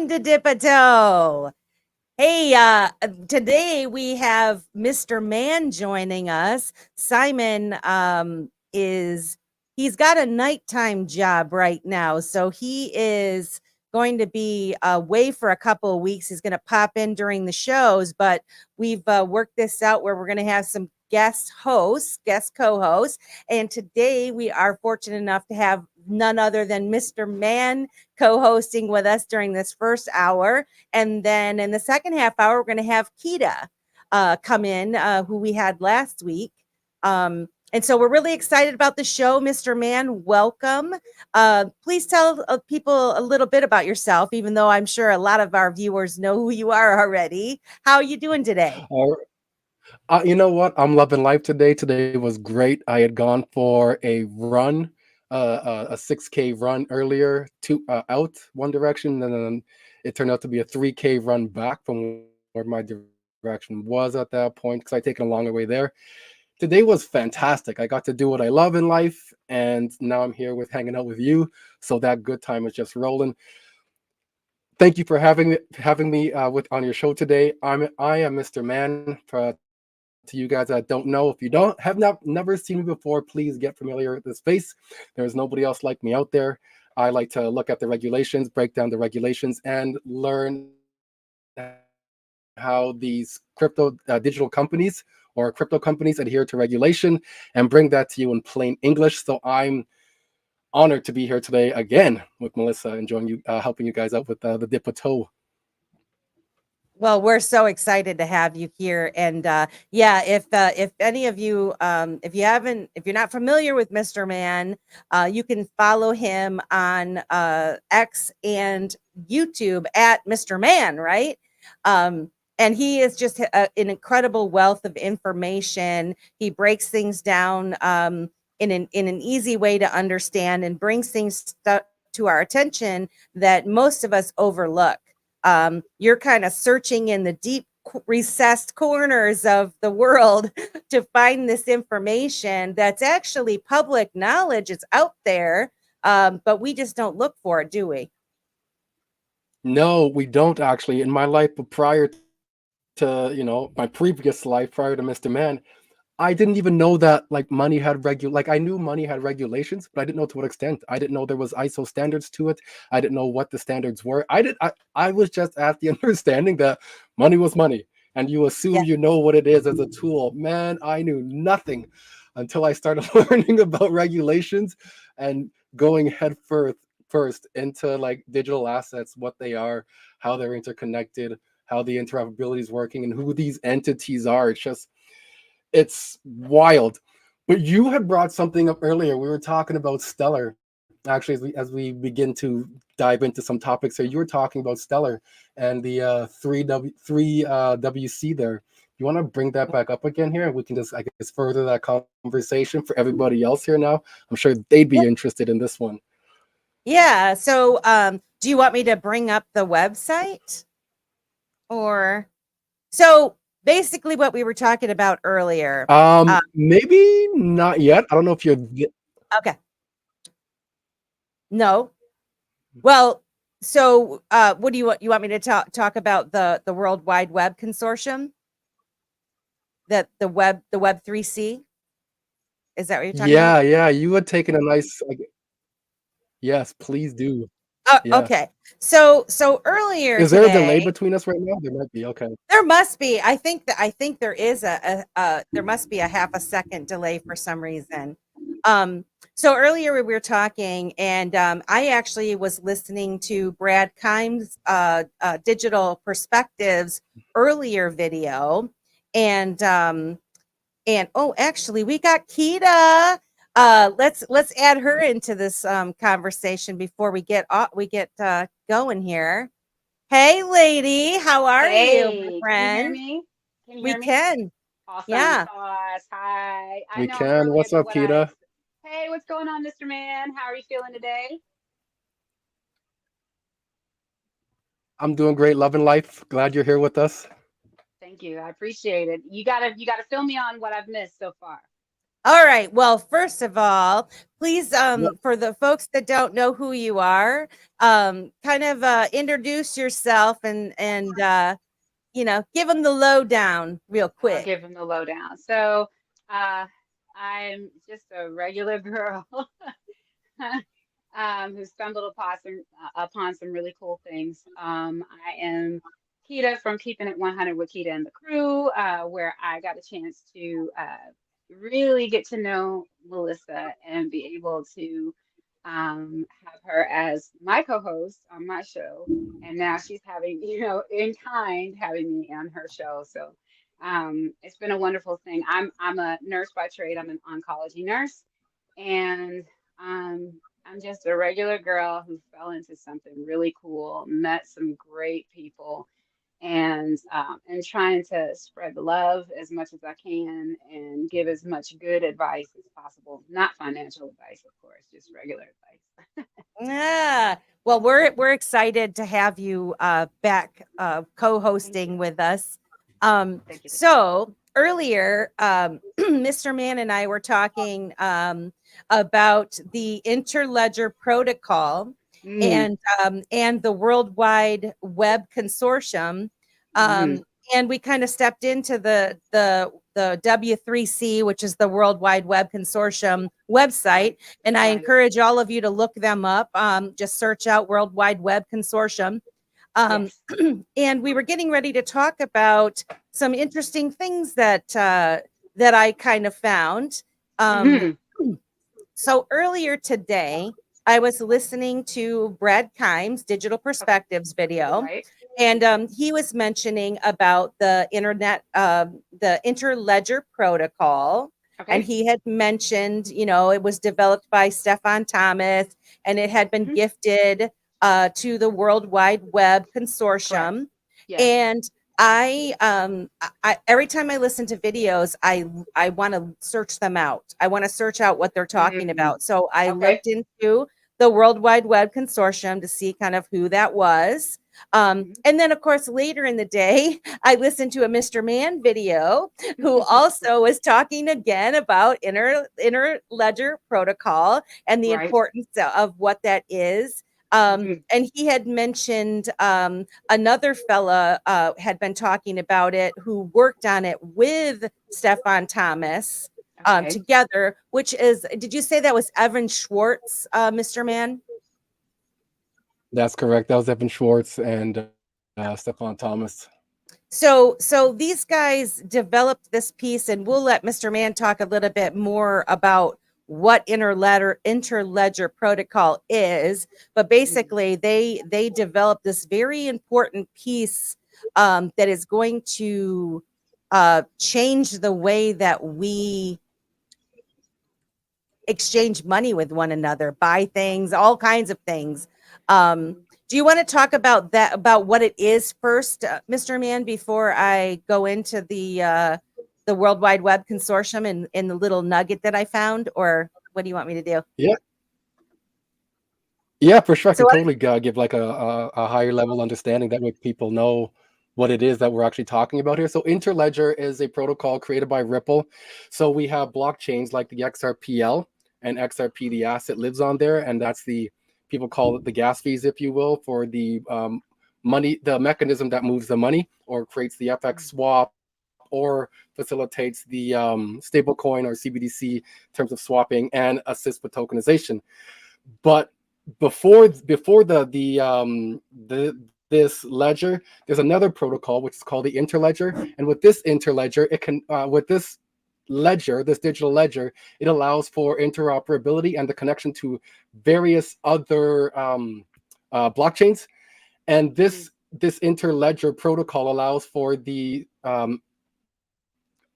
Welcome to Dip a Toe. Hey, today we have Mr. Man joining us. Simon he's got a nighttime job right now, so he is going to be away for a couple of weeks. He's going to pop in during the shows, but we've worked this out where we're going to have some guest co-hosts, and today we are fortunate enough to have none other than Mr. Man co-hosting with us during this first hour. And then in the second half hour, we're going to have Keda come in, who we had last week. And so we're really excited about the show. Mr. Man, welcome. Please tell people a little bit about yourself, even though I'm sure a lot of our viewers know who you are already. How are you doing today? You know what? I'm loving life today. Today was great. I had gone for a run, a 6K run earlier, out one direction, and then it turned out to be a 3K run back from where my direction was at that point because I taken a longer way there. Today was fantastic. I got to do what I love in life, and now I'm here with hanging out with you. So that good time is just rolling. Thank you for having me on your show today. I am Mr. Man. To you guys that don't know, if you never seen me before, please get familiar with this face. There's nobody else like me out there. I like to look at the regulations, break down the regulations, and learn how these digital companies or crypto companies adhere to regulation and bring that to you in plain English. So I'm honored to be here today again with Melissa and joining you, helping you guys out with the dip a toe. Well, we're so excited to have you here. And yeah, if any of you, if you're not familiar with Mr. Man, you can follow him on X and YouTube at Mr. Man, right? And he is just an incredible wealth of information. He breaks things down in an easy way to understand and brings things to our attention that most of us overlook. You're kind of searching in the deep recessed corners of the world to find this information that's actually public knowledge. It's out there, but we just don't look for it, do we? No, we don't actually. In my life prior to my previous life, prior to Mr. Man, I didn't even know that money had I knew money had regulations, but I didn't know to what extent. I didn't know there was ISO standards to it. I didn't know what the standards were. I was just at the understanding that money was money, and you assume you know what it is as a tool. Man, I knew nothing until I started learning about regulations and going head first into digital assets, what they are, how they're interconnected, how the interoperability is working, and who these entities are. It's wild. But you had brought something up earlier. We were talking about Stellar. Actually, as we begin to dive into some topics here, you were talking about Stellar and the 3WC there. You want to bring that back up again here? We can just, I guess, further that conversation for everybody else here now. I'm sure they'd be interested in this one. Yeah. So do you want me to bring up the website? Or so basically what we were talking about earlier. Maybe not yet. I don't know if you're okay. No. Well, so what do you want? You want me to talk about the World Wide Web Consortium? That the Web 3C? Is that what you're talking about? Yeah. You had taken a nice yes, please do. Yes. Okay. So earlier is there today, a delay between us right now? There might be. Okay. There must be. I think there is there must be a half a second delay for some reason. So earlier we were talking, and I actually was listening to Brad Kime's Digital Perspectives earlier video, and oh, actually we got Keda. Let's add her into this conversation before we get going here. Hey, lady, how are you, my friend? Can you hear me? Can you We hear me? can. Awesome Yeah. sauce. Hi. I We know can. earlier What's up, when I Keda? Hey, what's going on, Mr. Man? How are you feeling today? I'm doing great, loving life. Glad you're here with us. Thank you. I appreciate it. You gotta fill me on what I've missed so far. All right. Well, first of all, please, Yep. for the folks that don't know who you are, kind of introduce yourself and give them the lowdown real I'll quick. give them the lowdown. So, I'm just a regular girl who stumbled upon some really cool things. I am Keda from Keeping It 100 with Keda and the Crew, where I got a chance to really get to know Melissa and be able to have her as my co-host on my show. And now she's having, in kind, having me on her show. So it's been a wonderful thing. I'm a nurse by trade. I'm an oncology nurse, and I'm just a regular girl who fell into something really cool, met some great people, and trying to spread the love as much as I can and give as much good advice as possible. Not financial advice, of course, just regular advice. Yeah. Well, we're excited to have you back Thank co-hosting you. with us. Thank you. So earlier, Mr. Mann and I were talking about the Interledger Protocol Mm, and the World Wide Web Consortium. mm, And we kind of stepped into the W3C, which is the World Wide Web Consortium website. And I right. encourage all of you to look them up. Just search out World Wide Web Consortium. Yes. And we were getting ready to talk about some interesting things that I kind of found. Um, Hmm. so earlier today, I was listening to Brad Kimes' Digital Okay. Perspectives video, Right. and he was mentioning about the the Interledger Protocol. And Okay. he had mentioned, it was developed by Stefan Thomas and it had been Hmm. gifted to the World Wide Web Correct. Consortium. Yes. And I every time I listen to videos, I want to search them out. I want to search out what they're talking Mm, about. So I okay. looked into the World Wide Web Consortium to see kind of who that was. Mhm. And then, of course, later in the day, I listened to a Mr. Man video who also was talking again about interledger protocol and the Right. importance of what that is. Hmm. And he had mentioned another fella had been talking about it who worked on it with Stefan Thomas Okay. together, which is, did you say that was Evan Schwartz, Mr. Man? That's correct. That was Evan Schwartz and Stefan Thomas. So these guys developed this piece, and we'll let Mr. Mann talk a little bit more about what interledger protocol is. But Mhm. basically, they developed this very important piece that is going to change the way that we exchange money with one another, buy things, all kinds of things. Um, do you want to talk about that, about what it is first, Mr. Mann, before I go into the World Wide Web Consortium and in the little nugget that I found, or what do you want me to do? Yeah, yeah, for sure. I So, can totally give like a higher level understanding that way people know what it is that we're actually talking about here. So Interledger is a protocol created by Ripple. So we have blockchains like the XRPL and XRP, the asset lives on there, and that's the people call it the gas fees, if you will, for the money, the mechanism that moves the money or creates the FX swap or facilitates the stable coin or CBDC in terms of swapping and assists with tokenization. But before the this ledger, there's another protocol which is called the interledger, and with this interledger, it can with this ledger, this digital ledger, it allows for interoperability and the connection to various other blockchains, and Mhm. this interledger protocol allows for the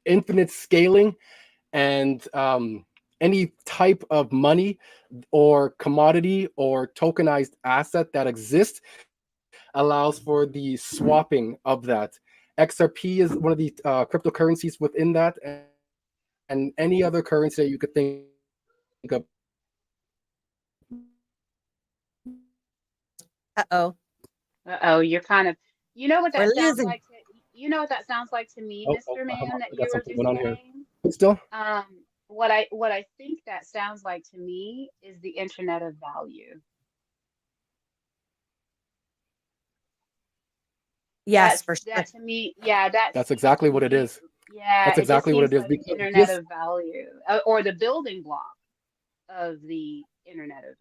infinite scaling and any type of money or commodity or tokenized asset that exists allows for the swapping of that. XRP is one of the cryptocurrencies within that, and any other currency that you could think of. uh-oh, Uh-oh, you're kind of, you know what we're that sounds losing. like to, you know what that sounds like to me, Oh, Mr. I Man, that got you were something just going on here. saying? Still? Um, what I think that sounds like to me is the internet of value. Yes, for sure. That to me, yeah, that That's seems exactly to what it me, is. yeah, That's it just exactly what seems it is, like the because internet this of value, or the building block of the internet of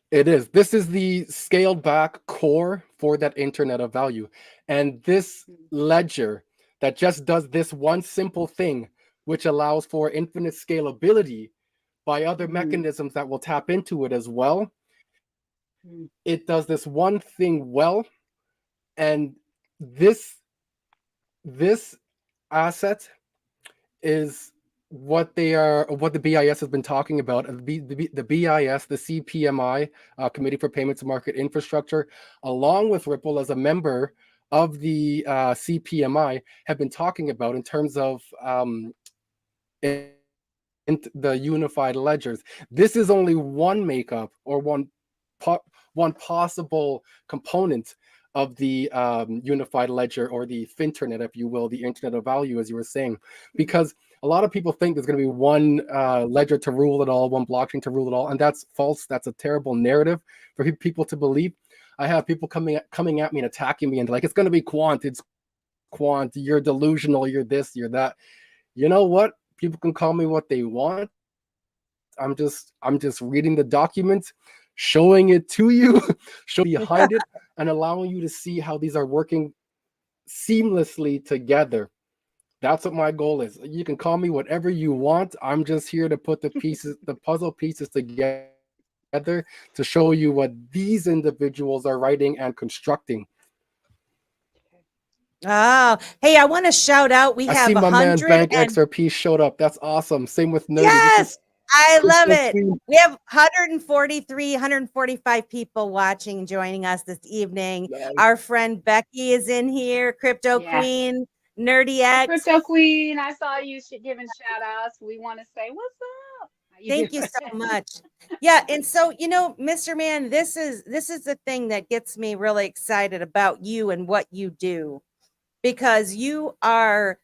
it is. This is the scaled back core for that internet of value. And this value. ledger that just does this one simple thing, which allows for infinite scalability by other Mm-hmm. mechanisms that will tap into it as well. Mm-hmm. It does this one thing well, and this asset is what the BIS has been talking about. The BIS, the CPMI, Committee for Payments and Market Infrastructure, along with Ripple as a member of the CPMI, have been talking about in terms of in the unified ledgers. This is only one makeup, or one possible component of the unified ledger, or the finternet, if you will, the internet of value, as you were saying, because a lot of people think there's going to be one ledger to rule it all, one blockchain to rule it all, and that's false. That's a terrible narrative for people to believe. I have people coming at me and attacking me, and like, it's going to be quant. It's quant. You're delusional. You're this. You're that. You know what? People can call me what they want. I'm just reading the document, showing it to you, showing behind it, and allowing you to see how these are working seamlessly together. That's what my goal is. You can call me whatever you want. I'm just here to put the puzzle pieces together, to show you what these individuals are writing and constructing. Oh, hey, I want to shout out. We I have see a my man hundred Bank and XRP showed up. That's awesome. Same with Nerdy. This is yes, I love Crypto it. Queen. We have 143, 145 people watching, joining us this evening. Nice. Our friend Becky is in here, Crypto Yeah. Queen, Nerdy Hey, X. Crypto Queen, I saw you giving shout outs. We want to say, what's up? How you Thank you doing? so much. Yeah, and so Mr. Man, this is the thing that gets me really excited about you and what you do, because you're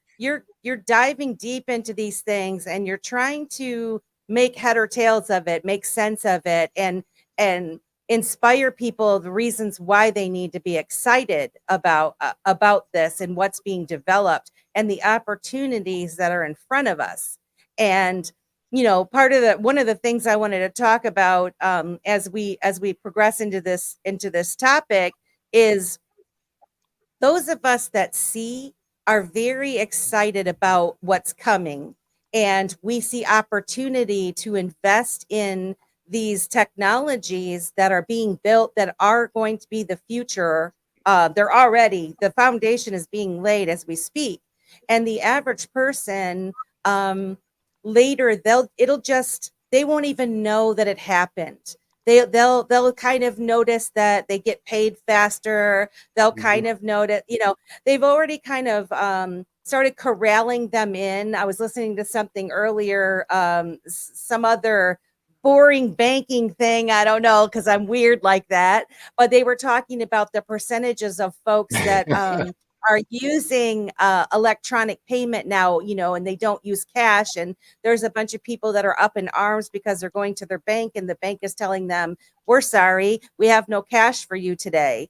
diving deep into these things, and you're trying to make head or tails of it, make sense of it, and inspire people the reasons why they need to be excited about this and what's being developed and the opportunities that are in front of us. And part of the one of the things I wanted to talk about, as we progress into this topic, is those of us that see are very excited about what's coming, and we see opportunity to invest in these technologies that are being built that are going to be the future. They're already, the foundation is being laid as we speak, and the average person, um, later, they won't even know that it happened. They'll kind of notice that they get paid faster. They'll Mhm. kind of notice, they've already kind of started corralling them in. I was listening to something earlier, some other boring banking thing. I don't know, because I'm weird like that. But they were talking about the percentages of folks that are using electronic payment now, and they don't use cash. And there's a bunch of people that are up in arms because they're going to their bank, and the bank is telling them, we're sorry, we have no cash for you today,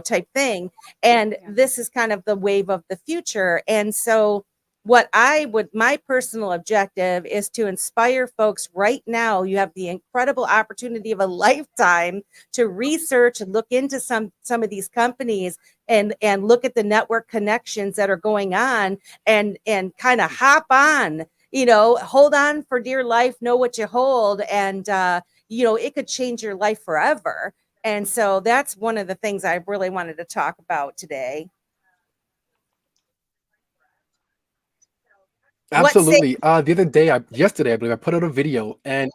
type thing. And Yeah. this is kind of the wave of the future. And so my personal objective is to inspire folks right now. You have the incredible opportunity of a lifetime to research and look into some of these companies, and look at the network connections that are going on, and kind of hop on, hold on for dear life, know what you hold, and it could change your life forever. And so that's one of the things I really wanted to talk about today. What say? Absolutely. The other day, yesterday, I believe, I put out a video, and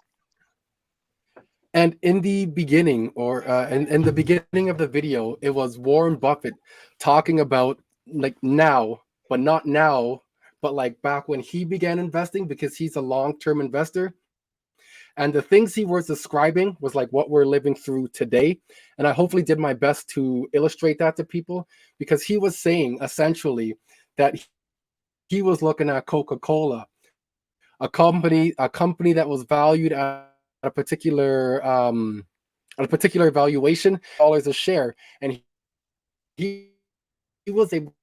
in the beginning, or in the beginning of the video, it was Warren Buffett talking about, like, now, but not now, but like back when he began investing, because he's a long-term investor. And the things he was describing was like what we're living through today. And I hopefully did my best to illustrate that to people, because he was saying essentially that he was looking at Coca-Cola, a company that was valued at a particular valuation, dollars a share, and he was able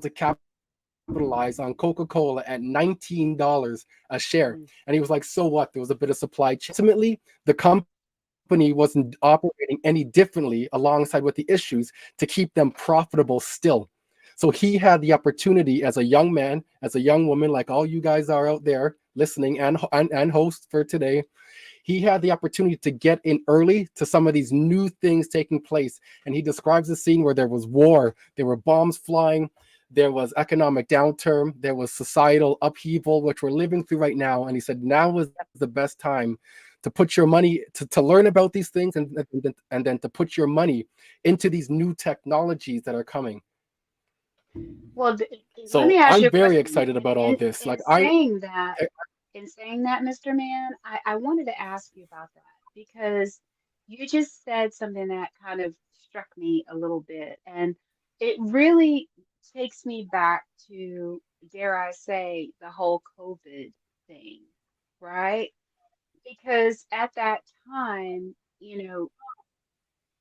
to capitalize on Coca-Cola at $19 a share. And he was like, so what? There was a bit of supply chain. Ultimately, the company wasn't operating any differently alongside with the issues to keep them profitable still. So he had the opportunity as a young man, as a young woman, like all you guys are out there listening and hosts for today. He had the opportunity to get in early to some of these new things taking place. And he describes a scene where there was war, there were bombs flying, there was economic downturn, there was societal upheaval, which we're living through right now. And he said, now is the best time to put your money, to learn about these things, and then to put your money into these new technologies that are coming. Well, So let me ask you I'm a very question. excited about all this. In Like saying that, Mr. Man, I wanted to ask you about that because you just said something that kind of struck me a little bit, and it really takes me back to, dare I say, the whole COVID thing, right? Because at that time,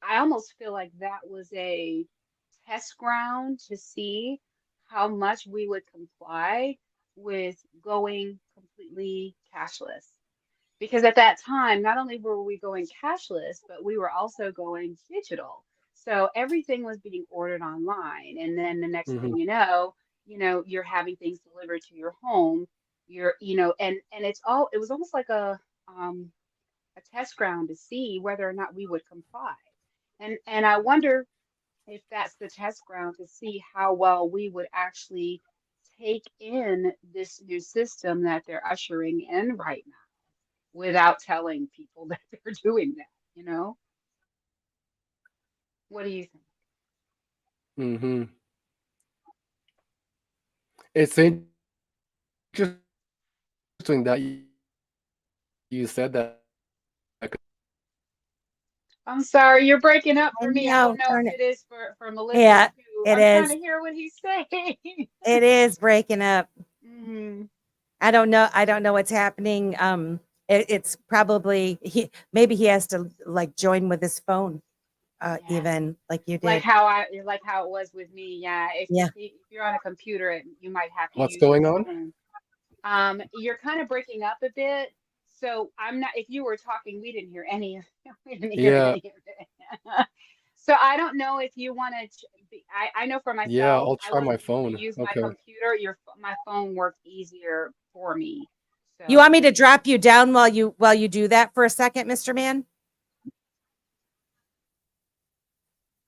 I almost feel like that was a test ground to see how much we would comply with going completely cashless. Because at that time, not only were we going cashless, but we were also going digital. So everything was being ordered online. And then the next thing you're having things delivered to your home. And it was almost like a test ground to see whether or not we would comply. And I wonder if that's the test ground to see how well we would actually take in this new system that they're ushering in right now without telling people that they're doing that. What do you think? Mm-hmm. It's interesting that you said that. I'm sorry, you're breaking up I for me. I know, don't know darn if it. it is for Melissa Yeah, too. it I'm trying is. to hear what he's saying. It is breaking up. Hmm. I don't know. I don't know what's happening. It's probably maybe he has to like join with his phone, Yeah. even like you Like did. how it was with me. Yeah. Yeah. If you're on a computer, you might have to What's use your going on? phone. You're kind of breaking up a bit. So I'm not, if you were talking, we didn't hear any, we didn't hear Yeah, any of it. So I don't know if you want to, I know for yeah, myself, I'll I try my wasn't able to phone. use my Okay. computer. My phone worked easier for me. You want So me to drop you down while you do that for a second, Mr. Man?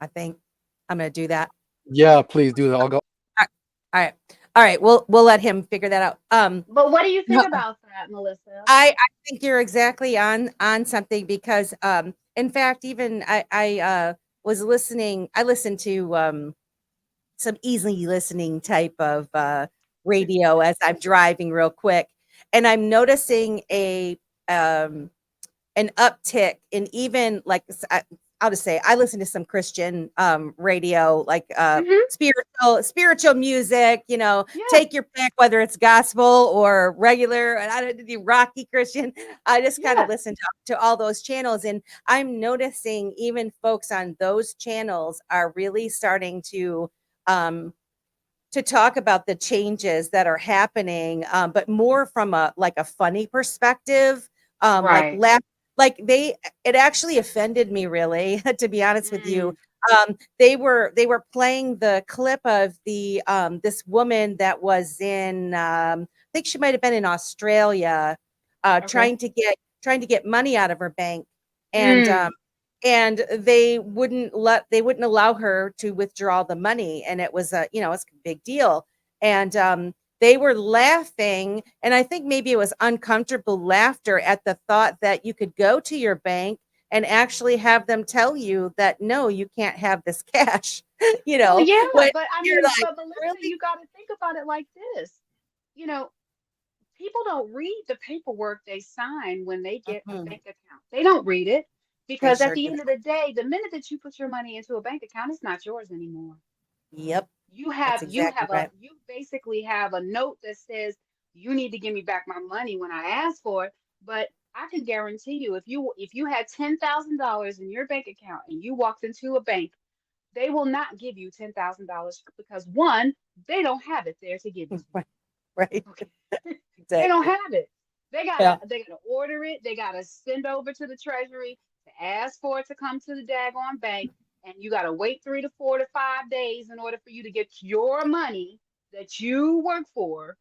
I think I'm going to do that. Yeah, please do that. I'll go. All right. All right. We'll let him figure that out. but what do you think No, about that, Melissa? I think you're exactly on something because in fact even I was listening. I listened to some easy listening type of radio as I'm driving real quick, and I'm noticing um, an uptick in even like I'll just say I listen to some Christian radio, like Hmm. spiritual music. Yeah. Take your pick, whether it's gospel or regular. And I don't do rocky Christian. I just kind of Yeah. listen to all those channels, and I'm noticing even folks on those channels are really starting um, to talk about the changes that are happening, but more from a like a funny perspective, like Right. laugh, like it actually offended me really, to be honest with you. Mm. They were playing the clip of the this woman that was in I think she might have been in Australia, Okay. trying to get money out of her bank, and Mm. they wouldn't allow her to withdraw the money, and it was it's a big deal, and they were laughing, and I think maybe it was uncomfortable laughter at the thought that you could go to your bank and actually have them tell you that no, you can't have this cash. Well, yeah, When but I you're mean, like, but Melissa, really? you got to think about it like this. You know, people don't read the paperwork they sign when they get a Mhm. bank account. They don't read it They because at sure the do. end of the day, the minute that you put your money into a bank account, it's not yours anymore. Yep. You That's have exactly right. you basically have a note that says you need to give me back my money when I ask for it. But I can guarantee you, if you had $10,000 in your bank account and you walked into a bank, they will not give you $10,000 because one, they don't have it there to give it to you. Right. Okay. They don't Exactly. have it. Yeah. They gotta order it. They gotta send over to the treasury to ask for it to come to the daggone bank. And you gotta wait 3 to 4 to 5 days in order for you to get your money that you work for.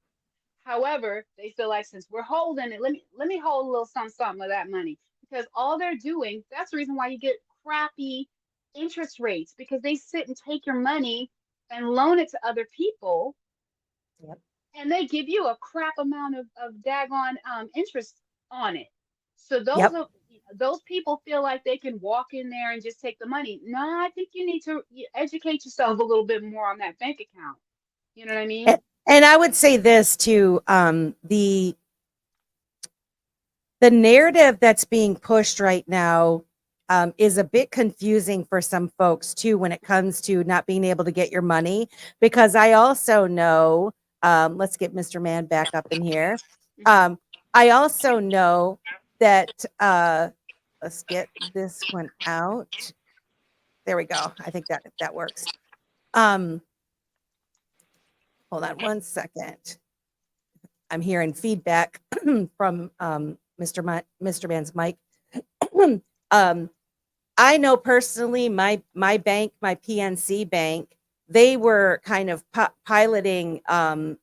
However, they feel like since we're holding it, let me hold a little something of that money. Because all they're doing, that's the reason why you get crappy interest rates, because they sit and take your money and loan it to other people, Yep. and they give you a crap amount of daggone interest on it. So Yep. those people feel like they can walk in there and just take the money. No, I think you need to educate yourself a little bit more on that bank account. You know what I mean? And I would say this too, the narrative that's being pushed right now is a bit confusing for some folks too when it comes to not being able to get your money, because I also know, let's get Mr. Man back up in here. I also know that, let's get this one out. There we go. I think that works. Hold on one second. I'm hearing feedback from Mr. Man's mic. I know personally, my bank, my PNC bank, they were kind of piloting I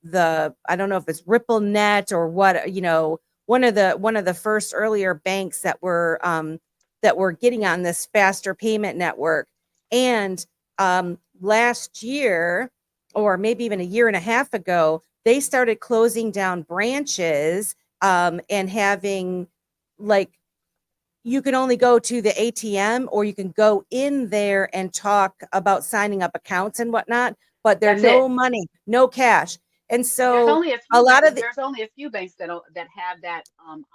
don't know if it's RippleNet or what, one of the first earlier banks that were getting on this faster payment network. And last year, or maybe even a year and a half ago, they started closing down branches and having, like, you can only go to the ATM, or you can go in there and talk about signing up accounts and whatnot, but there's no money, no cash. And so a lot of there's only a few banks that have that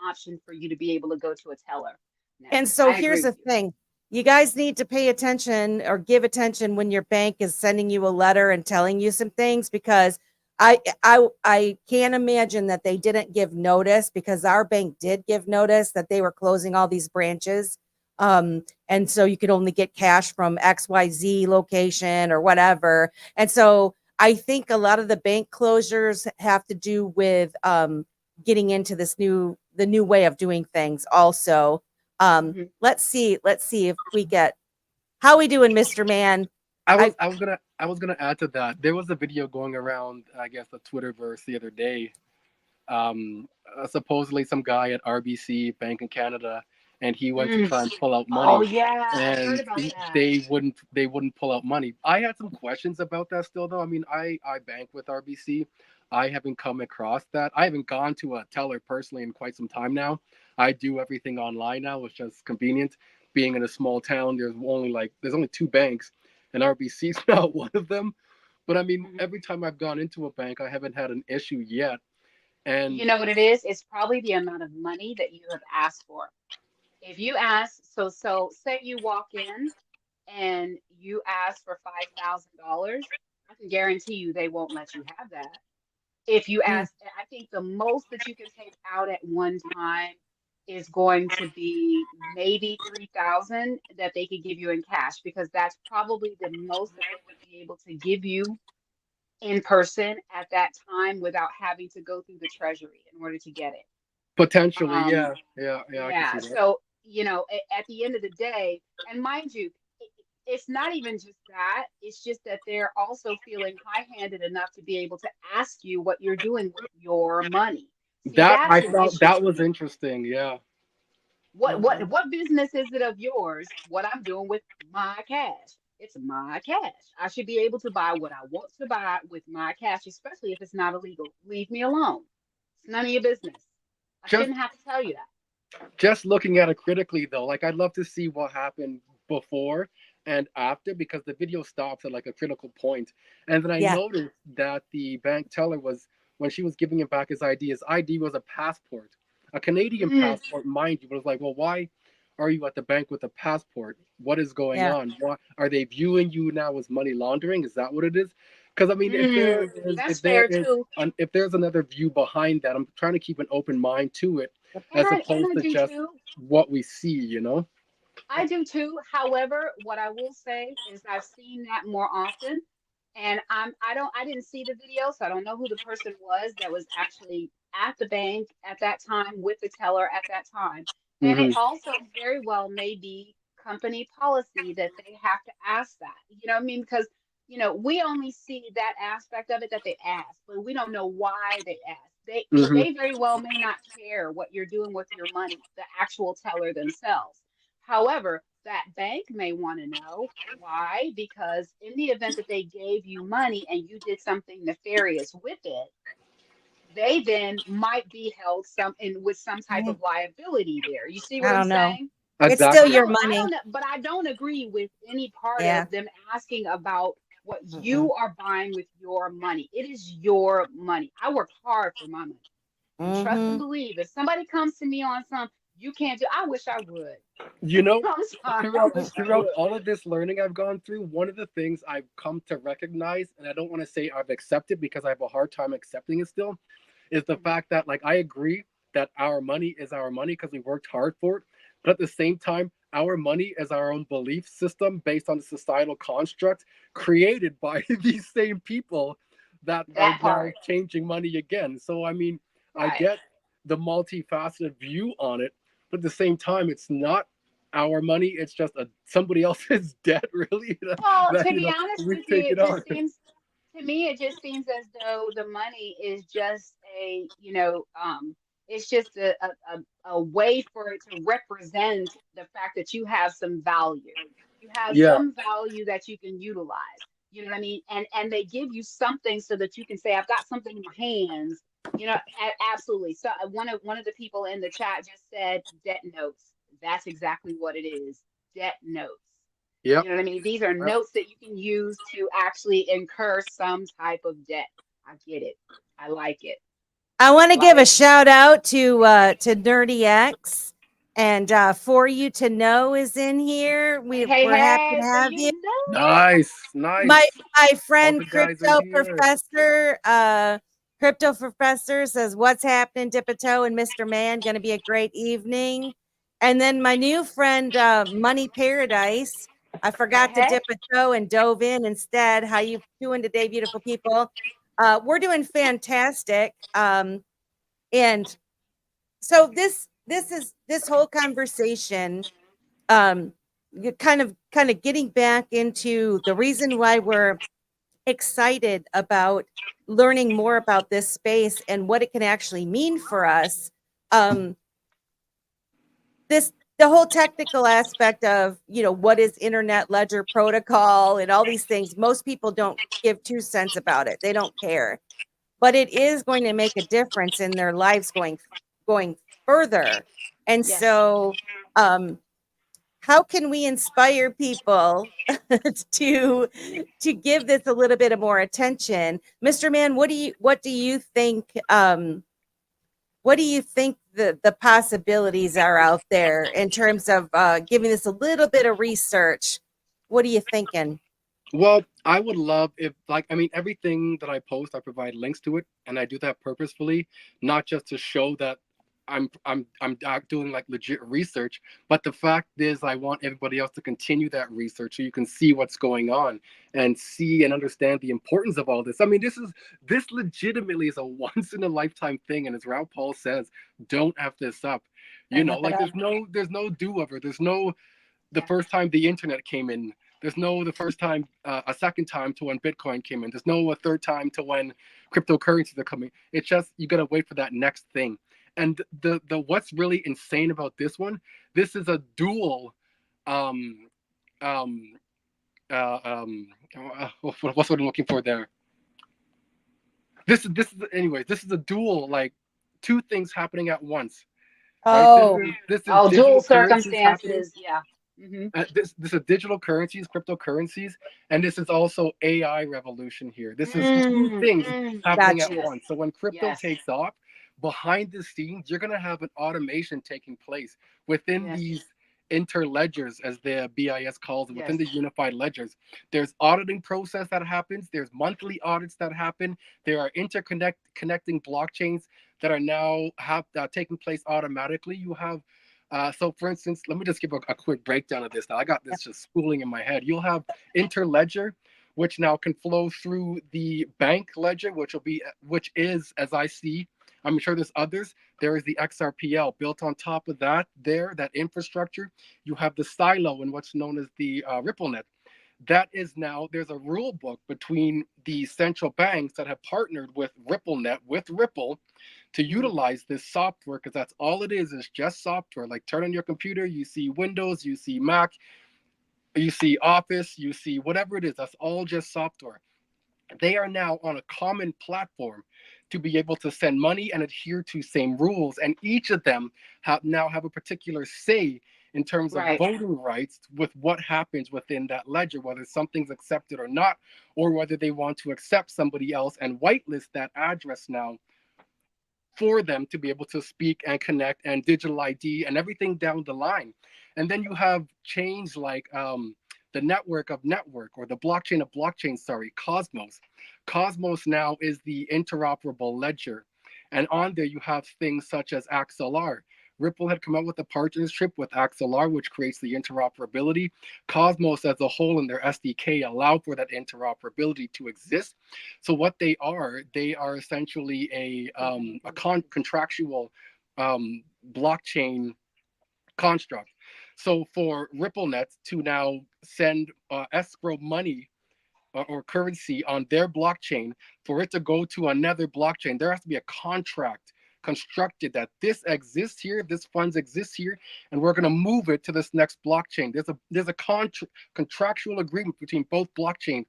option for you to be able to go to a teller. Now, and so here's the thing. You guys need to pay attention or give attention when your bank is sending you a letter and telling you some things, because I can't imagine that they didn't give notice, because our bank did give notice that they were closing all these branches. And so you could only get cash from XYZ location or whatever. And so I think a lot of the bank closures have to do with getting into the new way of doing things also. Let's see if we get, how we doing, Mr. Man? I was gonna add to that. There was a video going around, I guess, the Twitterverse the other day. Supposedly some guy at RBC Bank in Canada, and he went to try and pull out money. Oh yeah, I heard And about that. they wouldn't pull out money. I had some questions about that still, though. I mean, I bank with RBC. I haven't come across that. I haven't gone to a teller personally in quite some time now. I do everything online now, which is convenient. Being in a small town, there's only two banks, and RBC is not one of them. But I mean, every time I've gone into a bank, I haven't had an issue yet. And You know what it is? It's probably the amount of money that you have asked for. If you ask, so say you walk in and you ask for $5,000, I can guarantee you they won't let you have that. If you ask, I think the most that you can take out at one time is going to be maybe 3,000 that they could give you in cash, because that's probably the most that they would be able to give you in person at that time without having to go through the treasury in order to get it. potentially, Um, yeah, I can yeah. see that. So, at the end of the day, and mind you, it's not even just that, it's just that they're also feeling high-handed enough to be able to ask you what you're doing with your money. See, That that's I an thought issue that to was me. interesting. Yeah. What business is it of yours what I'm doing with my cash? It's my cash. I should be able to buy what I want to buy with my cash, especially if it's not illegal. Leave me alone. It's none of your business. I Just shouldn't have to tell you that. just looking at it critically though, like I'd love to see what happened before and after, because the video stops at like a critical point. And then I Yeah. noticed that the bank teller was, when she was giving him back his ID was a passport, a Canadian passport, mind you. But it's like, well, why are you at the bank with a passport? What is going Yeah. on? Why are they viewing you now as money laundering? Is that what it is? Because I mean, That's fair too. if there's another view behind that, I'm trying to keep an open mind to it, And as opposed I to do just too. what we see, you know. I do too. However, what I will say is I've seen that more often. And I didn't see the video, so I don't know who the person was that was actually at the bank at that time with the teller at that time. And it Hmm. also very well may be company policy that they have to ask that. You know what I mean? Because, we only see that aspect of it that they ask, but we don't know why they ask. Hmm. They very well may not care what you're doing with your money, the actual teller themselves. However, that bank may want to know why, because in the event that they gave you money and you did something nefarious with it, they then might be held with some type of liability there. You see what I I'm don't know. saying? It's still Exactly. your I money. don't know, but I don't agree with any part Yeah. of them asking about what Mm-mm. you are buying with your money. It is your money. I work hard for my money. And trust and Mm-hmm. believe, if somebody comes to me on some, you can't do, I wish I would. You know, I'm sorry, I wish I throughout would. all of this learning I've gone through, one of the things I've come to recognize, and I don't want to say I've accepted because I have a hard time accepting it still, is the Mhm. fact that, like, I agree that our money is our money because we worked hard for it, but at the same time, our money is our own belief system based on the societal construct created by these same people that are That now part. changing money again. So I mean, I Right. get the multifaceted view on it, but at the same time, it's not our money. It's just somebody else's debt, really. Well, That to be honest we've with you, taken it on. just seems to me it just seems as though the money is just it's just a way for it to represent the fact that you have some value. You have Yeah. some value that you can utilize. You know what I mean? And they give you something so that you can say, I've got something in my hands. Absolutely. So one of the people in the chat just said debt notes. That's exactly what it is. Debt notes. Yep. You know what I mean? These are notes that you can use to actually incur some type of debt. I get it. I like it. I want to give a Like, shout out to Nerdy X, and For You to Know is in here. hey, hey, We're happy to hey, so have you you. know. Nice, My nice. my All friend the guys are here. Crypto Professor says, "What's happening, Dipito and Mr. Man? Going to be a great evening." And then my new friend, Money Paradise. I Hey, forgot to hey. dip a toe and dove in instead. How you doing today, beautiful people? We're doing fantastic. And so this whole conversation, kind of getting back into the reason why we're excited about learning more about this space and what it can actually mean for us. Um, the whole technical aspect of, what is internet ledger protocol and all these things, most people don't give 2 cents about it. They don't care, but it is going to make a difference in their lives going further. And Yes. so, how can we inspire people to give this a little bit of more attention? Mr. Man, what do you think the possibilities are out there in terms of giving this a little bit of research? What are you thinking? Well, I would love if, like, I mean, everything that I post, I provide links to it, and I do that purposefully, not just to show that I'm doing like legit research, but the fact is, I want everybody else to continue that research so you can see what's going on and see and understand the importance of all this. I mean, this legitimately is a once in a lifetime thing, and as Raul Paul says, don't f this up. You Don't know, have it like up. there's no do over. There's no the Yeah. first time the internet came in. There's no the first time, a second time to when Bitcoin came in. There's no a third time to when cryptocurrencies are coming. It's just you gotta wait for that next thing. And the what's really insane about this one, this is a dual, um, um, what's what I'm looking for there. This is anyways. This is a dual, like two things happening at once, right? This Oh, is this is Oh, dual digital currencies happening. circumstances. Yeah. Hmm. This is digital currencies, cryptocurrencies, and this is also AI revolution here. This is two Mm, things happening at gotcha. yes. once. So when crypto Yes. takes off, behind the scenes, you're gonna have an automation taking place within Yes. these interledgers, as the BIS calls it, within Yes. the unified ledgers. There's auditing process that happens. There's monthly audits that happen. There are connecting blockchains that are now taking place automatically. You have so for instance, let me just give a quick breakdown of this. Now I got this just spooling in my head. You'll have interledger, which now can flow through the bank ledger, which is, as I see, I'm sure there's others. There is the XRPL built on top of that. That infrastructure. You have the silo and what's known as the RippleNet. That is now, there's a rule book between the central banks that have partnered with RippleNet, with Ripple, to utilize this software, because that's all it is just software. Like turn on your computer, you see Windows, you see Mac, you see Office, you see whatever it is. That's all just software. They are now on a common platform to be able to send money and adhere to same rules. And each of them now have a particular say in terms of voting rights with what happens within that ledger, whether something's accepted or not, or whether they want to accept somebody else and whitelist that address now for them to be able to speak and connect and digital ID and everything down the line. And then you have chains like the network of network, or the blockchain of blockchain, sorry, Cosmos. Cosmos now is the interoperable ledger. And on there you have things such as XLR. Ripple had come out with a partnership with XLR, which creates the interoperability. Cosmos as a whole and their SDK allow for that interoperability to exist. So what they are essentially a contractual blockchain construct. So for RippleNet to now send escrow money or currency on their blockchain, for it to go to another blockchain, there has to be a contract constructed that this exists here, this funds exists here, and we're going to move it to this next blockchain. There's a contractual agreement between both blockchains,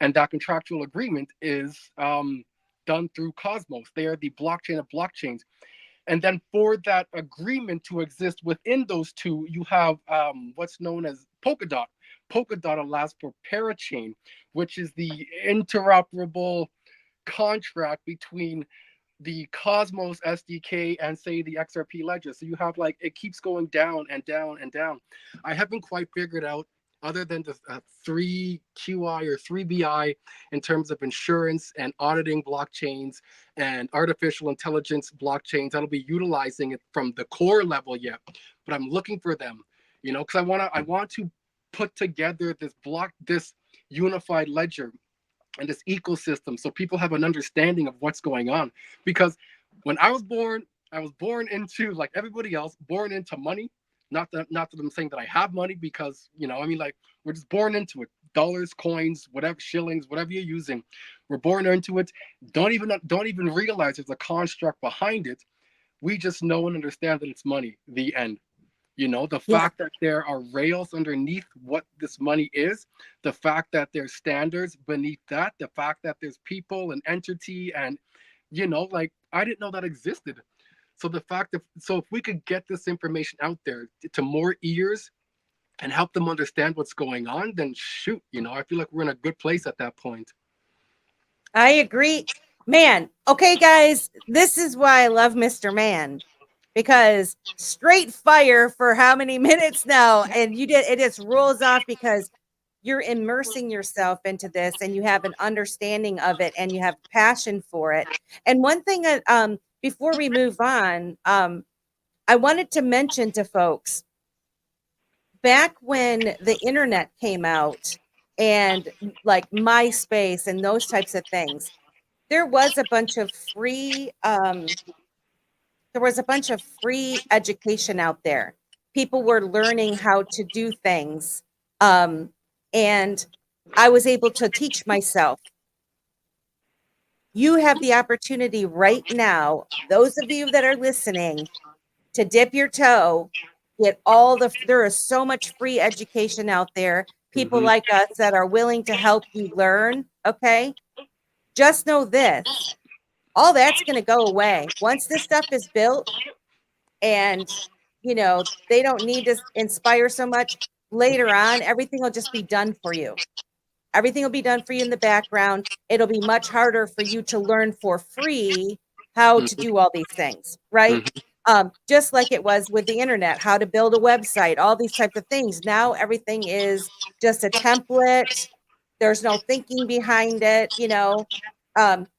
and that contractual agreement is done through Cosmos. They are the blockchain of blockchains. And then for that agreement to exist within those two, you have what's known as Polkadot. Polkadot allows for parachain, which is the interoperable contract between the Cosmos SDK and say the XRP ledger. So you have like, it keeps going down and down and down. I haven't quite figured out, other than the 3QI or 3BI in terms of insurance and auditing blockchains and artificial intelligence blockchains that'll be utilizing it from the core level yet. But I'm looking for them, because I want to put together this unified ledger and this ecosystem so people have an understanding of what's going on. Because when I was born into, like everybody else, born into money. Not that I'm saying that I have money, because we're just born into it. Dollars, coins, whatever, shillings, whatever you're using, we're born into it. Don't even realize there's a construct behind it. We just know and understand that it's money. The end. The fact that there are rails underneath what this money is, the fact that there's standards beneath that, the fact that there's people and entity, and I didn't know that existed. So if we could get this information out there to more ears and help them understand what's going on, then shoot, I feel like we're in a good place at that point. I agree, man. Okay, guys, this is why I love Mr. Man, because straight fire for how many minutes now, and it just rolls off because you're immersing yourself into this and you have an understanding of it and you have passion for it. And one thing that before we move on, I wanted to mention to folks, back when the internet came out and like MySpace and those types of things, there was a bunch of free education out there. People were learning how to do things. And I was able to teach myself. You have the opportunity right now, those of you that are listening, to dip your toe, there is so much free education out there. People like us that are willing to help you learn. Okay. Just know this, all that's going to go away. Once this stuff is built and, they don't need to inspire so much later on, everything will just be done for you. Everything will be done for you in the background. It'll be much harder for you to learn for free how to do all these things, right? Just like it was with the internet, how to build a website, all these types of things. Now everything is just a template. There's no thinking behind it, you know.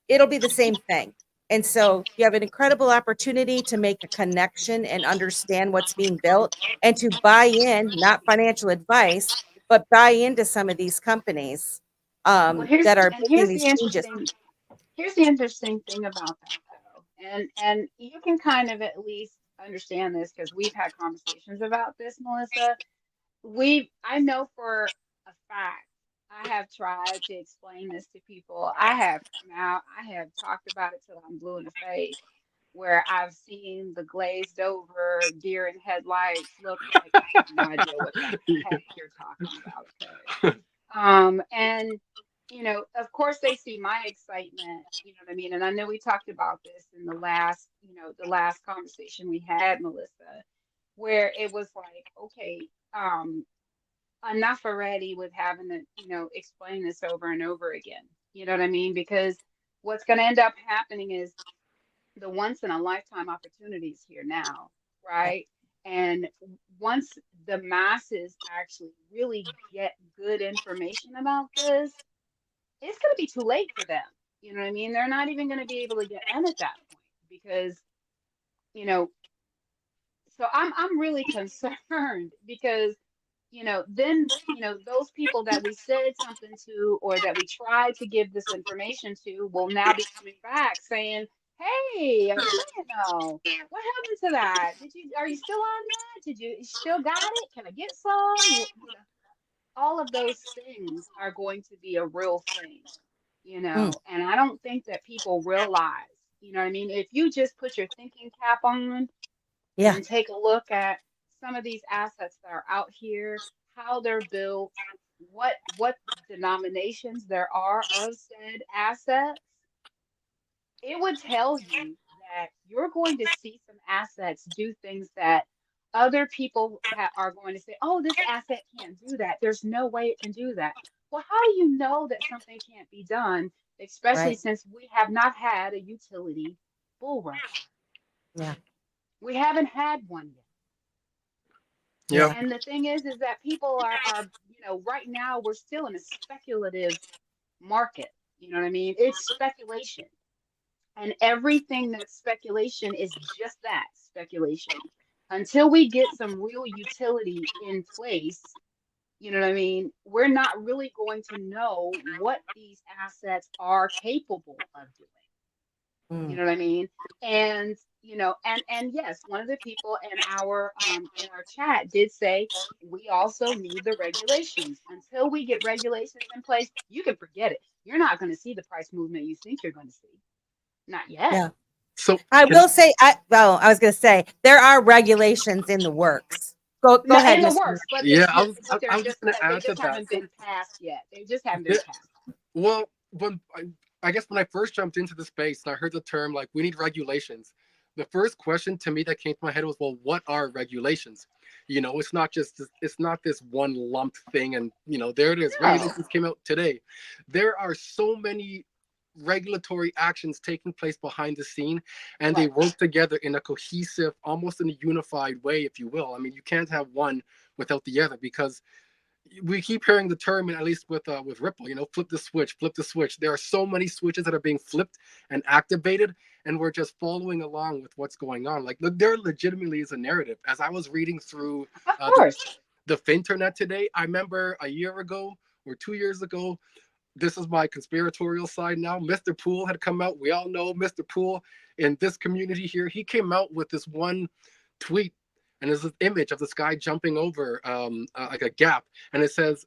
It'll be the same thing. And so you have an incredible opportunity to make a connection and understand what's being built and to buy in, not financial advice, but buy into some of these companies Well, that are making these changes. here's the interesting thing about that though. And you can kind of at least understand this because we've had conversations about this, Melissa. I know for a fact, I have tried to explain this to people. I have talked about it till I'm blue in the face, where I've seen the glazed over deer in headlights look like I have no idea what the heck you're talking about. Okay. And of course they see my excitement, you know what I mean? And I know we talked about this in the last conversation we had, Melissa, where it was like, okay, enough already with having to, explain this over and over again. You know what I mean? Because what's going to end up happening is the once in a lifetime opportunities here now, right? And once the masses actually really get good information about this, it's going to be too late for them. You know what I mean? They're not even going to be able to get in at that point because, you know, so I'm really concerned because then, those people that we said something to or that we tried to give this information to will now be coming back saying, hey, what happened to that? Are you still on that? Did you still got it? Can I get some? All of those things are going to be a real thing, Mm, and I don't think that people realize, you know what I mean? If you just put your thinking cap on yeah, and take a look at some of these assets that are out here, how they're built, what denominations there are of said assets, it would tell you that you're going to see some assets do things that other people are going to say, oh, this asset can't do that. There's no way it can do that. Well, how do you know that something can't be done, especially right. since we have not had a utility bull run? Yeah, We haven't had one yet. Yeah. yeah, And the thing is that people are, right now we're still in a speculative market. You know what I mean? It's speculation. And everything that's speculation is just that, speculation. Until we get some real utility in place, you know what I mean? We're not really going to know what these assets are capable of doing. You mm, know what I mean? And and yes, one of the people in our chat did say we also need the regulations. Until we get regulations in place, you can forget it. You're not going to see the price movement you think you're going to see. Not yet. yeah. So I can will say, I was going to say there are regulations in the works. Go Not ahead, in the Mr. works, but yeah, I they're was just just gonna they add to just that. haven't So been passed yet. They just haven't been the, passed. well, I guess when I first jumped into the space and I heard the term like we need regulations, the first question to me that came to my head was, well, what are regulations? It's not this one lump thing, and there it is. No. Regulations came out today. There are so many regulatory actions taking place behind the scene, and they Right. work together in a cohesive, almost in a unified way, if you will. I mean, you can't have one without the other because we keep hearing the term, and at least with Ripple, flip the switch, flip the switch. There are so many switches that are being flipped and activated, and we're just following along with what's going on. Like, look, there legitimately is a narrative. As I was reading through Of uh, the course. the Finternet today, I remember a year ago or 2 years ago. This is my conspiratorial side now. Mr. Poole had come out. We all know Mr. Poole in this community here. He came out with this one tweet, and there's this image of this guy jumping over like a gap, and it says,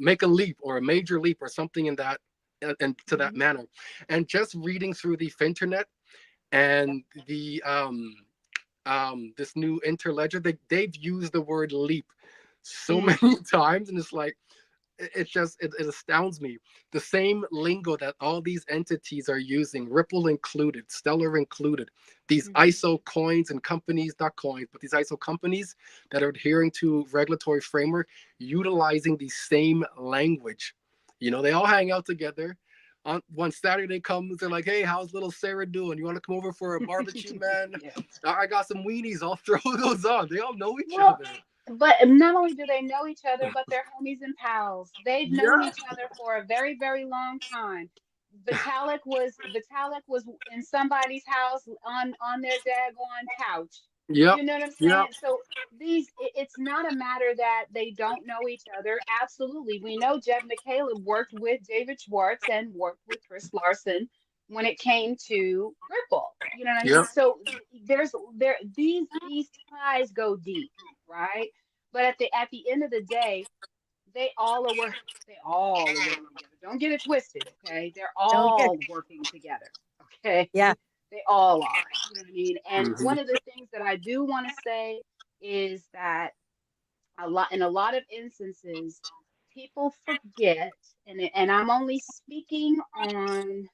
"Make a leap or a major leap or something in that, and to that Hmm. manner." And just reading through the Finternet and the this new interledger, they've used the word leap so Hmm. many times, and it's like it astounds me. The same lingo that all these entities are using, Ripple included, Stellar included, these Hmm. ISO coins and companies, not coins, but these ISO companies that are adhering to regulatory framework, utilizing the same language. They all hang out together. When Saturday comes, they're like, "Hey, how's little Sarah doing? You want to come over for a barbecue, man? Yeah. I got some weenies. I'll throw those on." They all know each Well, other. but not only do they know each other, but they're homies and pals. They've known Yeah. each other for a very, very long time. Vitalik was in somebody's house on their daggone couch. Yep. You know what I'm Yep. saying? So it's not a matter that they don't know each other. Absolutely, we know Jeff McCaleb worked with David Schwartz and worked with Chris Larson when it came to Ripple. You know what I mean? Yep. So these ties go deep, right? But at the end of the day, they all are working together. Don't get it twisted, okay? They're Don't get, all working together, okay? yeah. They all are. You know what I mean? And Hmm. one of the things that I do want to say is that in a lot of instances, people forget, and I'm only speaking on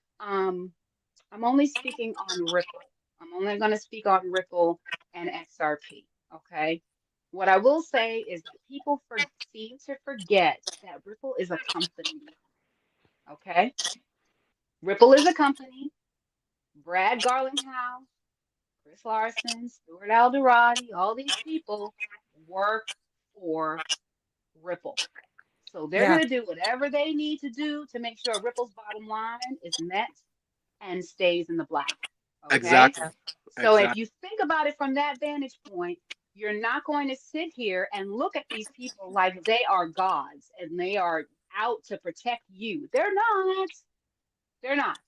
Ripple. I'm only going to speak on Ripple and XRP. Okay. What I will say is that people seem to forget that Ripple is a company. Okay. Ripple is a company. Brad Garlinghouse, Chris Larson, Stuart Alderati, all these people work for Ripple. So they're Yeah. going to do whatever they need to do to make sure Ripple's bottom line is met and stays in the black. Okay. Exactly. So if Exactly. you think about it from that vantage point, you're not going to sit here and look at these people like they are gods and they are out to protect you. They're not. They're not.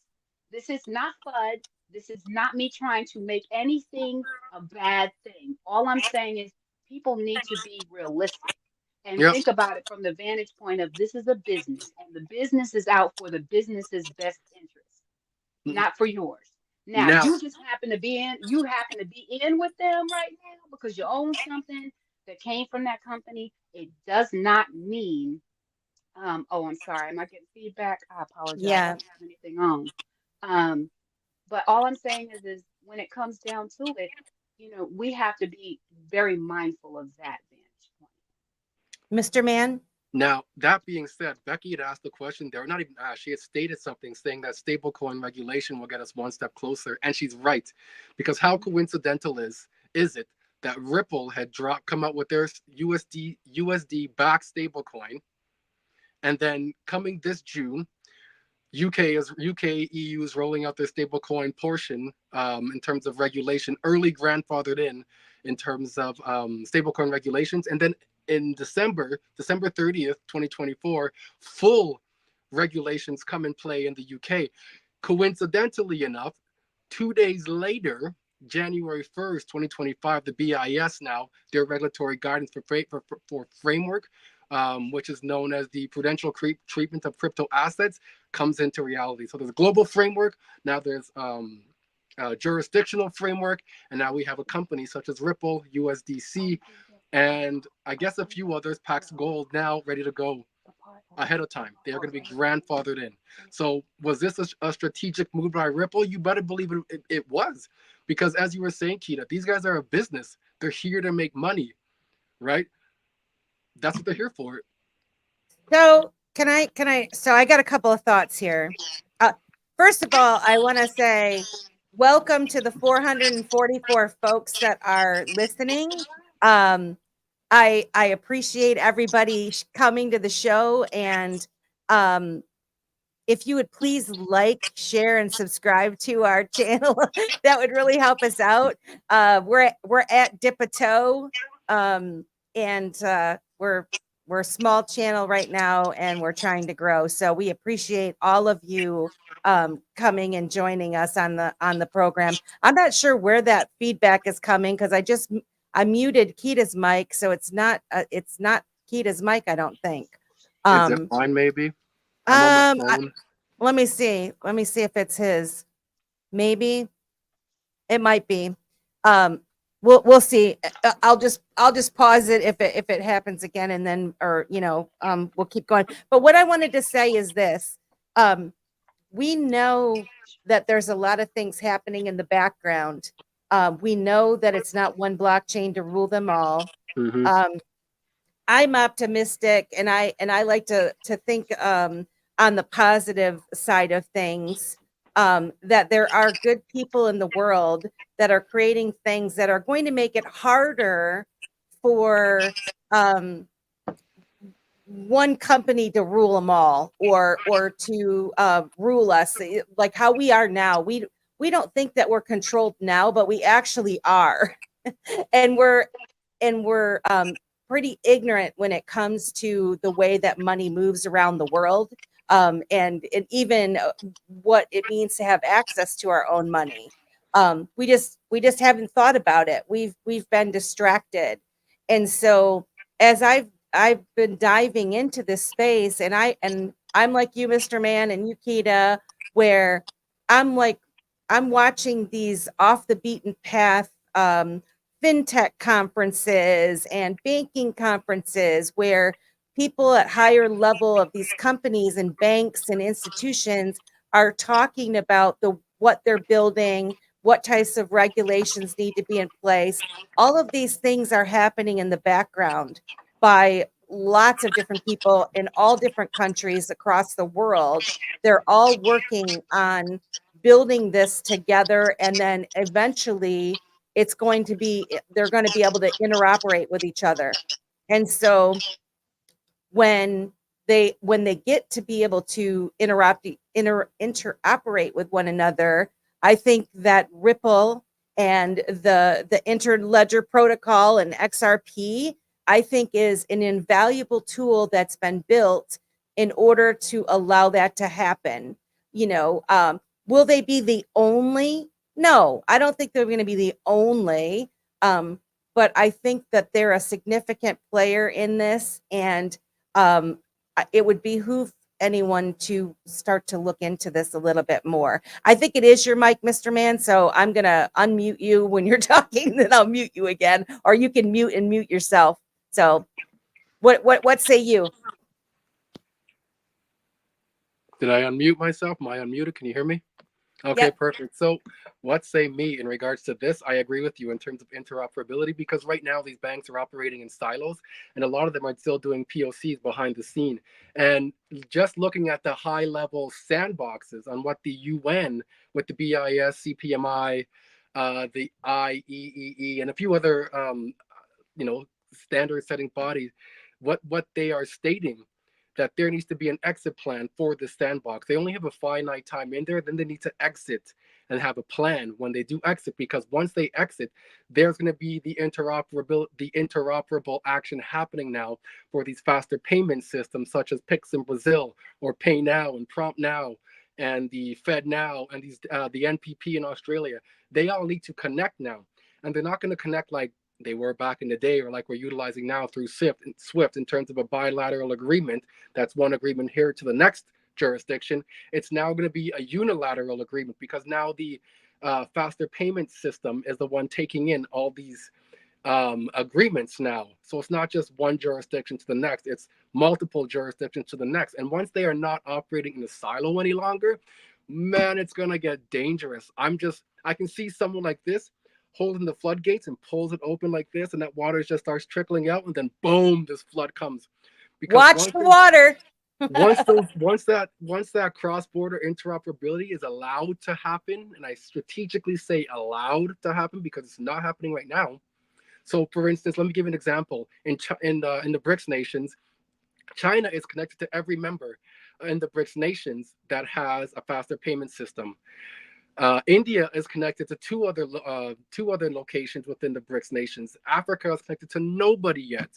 This is not FUD. This is not me trying to make anything a bad thing. All I'm saying is people need to be realistic and Yep. think about it from the vantage point of this is a business and the business is out for the business's best interest, not for yours. Now, Now, you happen to be in with them right now because you own something that came from that company. It does not mean, oh, I'm sorry. Am I getting feedback? I apologize. I Yeah. don't have anything on. Um, but all I'm saying is when it comes down to it, we have to be very mindful of that vantage point. Mr. Man. Now, that being said, Becky had asked the question there, not even asked, she had stated something saying that stablecoin regulation will get us one step closer. And she's right. Because how coincidental is it that Ripple had come out with their USD backed stablecoin, and then coming this June, UK EU is rolling out their stablecoin portion in terms of regulation, early grandfathered in terms of stablecoin regulations, and then in December 30th, 2024, full regulations come in play in the UK. Coincidentally enough, 2 days later, January 1st, 2025, the BIS now, their regulatory guidance for framework, which is known as the prudential treatment of crypto assets, comes into reality. So there's a global framework. Now there's a jurisdictional framework. And now we have a company such as Ripple, USDC, and I guess a few others, Pax Gold, now ready to go ahead of time. They are going to be grandfathered in. So was this a strategic move by Ripple? You better believe it was. Because as you were saying, Keda, these guys are a business. They're here to make money, right? That's what they're here for. So so I got a couple of thoughts here. First of all, I want to say welcome to the 444 folks that are listening. I appreciate everybody coming to the show, and if you would please like, share, and subscribe to our channel, that would really help us out. We're at dip a toe, and we're a small channel right now, and we're trying to grow. So we appreciate all of you coming and joining us on the program. I'm not sure where that feedback is coming because I muted Keda's mic, so it's not Keda's mic, I don't think. Is it mine, maybe? I'm on my phone. Let me see. Let me see if it's his. Maybe it might be. We'll see. I'll just pause it if it happens again, and then we'll keep going. But what I wanted to say is this: we know that there's a lot of things happening in the background. We know that it's not one blockchain to rule them all. I'm optimistic, and I like to think on the positive side of things, that there are good people in the world that are creating things that are going to make it harder for one company to rule them all, or to rule us like how we are now. We don't think that we're controlled now, but we actually are. and we're pretty ignorant when it comes to the way that money moves around the world, and even what it means to have access to our own money. We just haven't thought about it. We've been distracted, and so as I've been diving into this space, and I'm like you, Mr. Man, and you, Keda, where I'm like, I'm watching these off the beaten path fintech conferences and banking conferences where people at higher level of these companies and banks and institutions are talking about what they're building, what types of regulations need to be in place. All of these things are happening in the background by lots of different people in all different countries across the world. They're all working on building this together, and then eventually they're going to be able to interoperate with each other. And so when they get to be able to interoperate with one another, I think that Ripple and the interledger protocol and XRP, I think, is an invaluable tool that's been built in order to allow that to happen. Will they be the only? No, I don't think they're going to be the only. But I think that they're a significant player in this, and it would behoove anyone to start to look into this a little bit more. I think it is your mic, Mr. Man, so I'm going to unmute you when you're talking, then I'll mute you again, or you can mute and mute yourself. So what say you? Did I unmute myself? Am I unmuted? Can you hear me? Okay, Yep. perfect. So what say me in regards to this? I agree with you in terms of interoperability, because right now these banks are operating in silos, and a lot of them are still doing POCs behind the scene. And just looking at the high level sandboxes on what the UN with the BIS, CPMI, the IEEE, and a few other standard setting bodies, what they are stating, that there needs to be an exit plan for the sandbox. They only have a finite time in there, then they need to exit and have a plan when they do exit, because once they exit, there's going to be the interoperable action happening now for these faster payment systems such as Pix in Brazil, or Pay Now and Prompt Now, and the Fed Now, and the NPP in Australia. They all need to connect now, and they're not going to connect like they were back in the day, or like we're utilizing now through SWIFT in terms of a bilateral agreement. That's one agreement here to the next jurisdiction. It's now going to be a unilateral agreement, because now the faster payment system is the one taking in all these agreements now. So it's not just one jurisdiction to the next, it's multiple jurisdictions to the next. And once they are not operating in a silo any longer, man, it's going to get dangerous. I can see someone like this holding the floodgates and pulls it open like this, and that water just starts trickling out, and then boom, this flood comes. Because Watch the water. once that cross-border interoperability is allowed to happen, and I strategically say allowed to happen because it's not happening right now. So, for instance, let me give an example. In the BRICS nations, China is connected to every member in the BRICS nations that has a faster payment system. India is connected to two other locations within the BRICS nations. Africa is connected to nobody yet.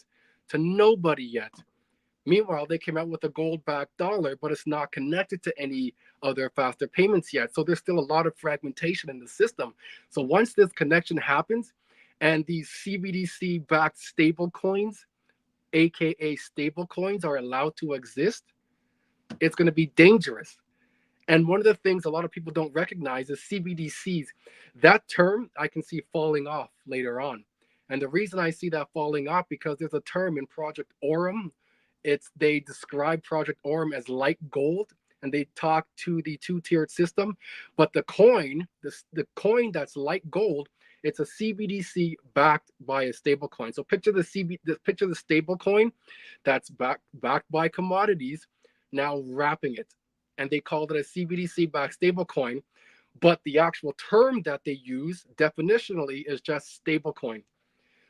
Meanwhile, they came out with a gold-backed dollar, but it's not connected to any other faster payments yet. So there's still a lot of fragmentation in the system. So once this connection happens, and these CBDC-backed stable coins, aka stable coins, are allowed to exist, it's going to be dangerous. And one of the things a lot of people don't recognize is CBDCs. That term I can see falling off later on. And the reason I see that falling off, because there's a term in Project Aurum. They describe Project Aurum as light gold, and they talk to the two-tiered system. But the coin that's light gold, it's a CBDC backed by a stable coin. So picture the stable coin that's backed by commodities. now wrapping it, and they called it a CBDC backed stablecoin. But the actual term that they use definitionally is just stablecoin.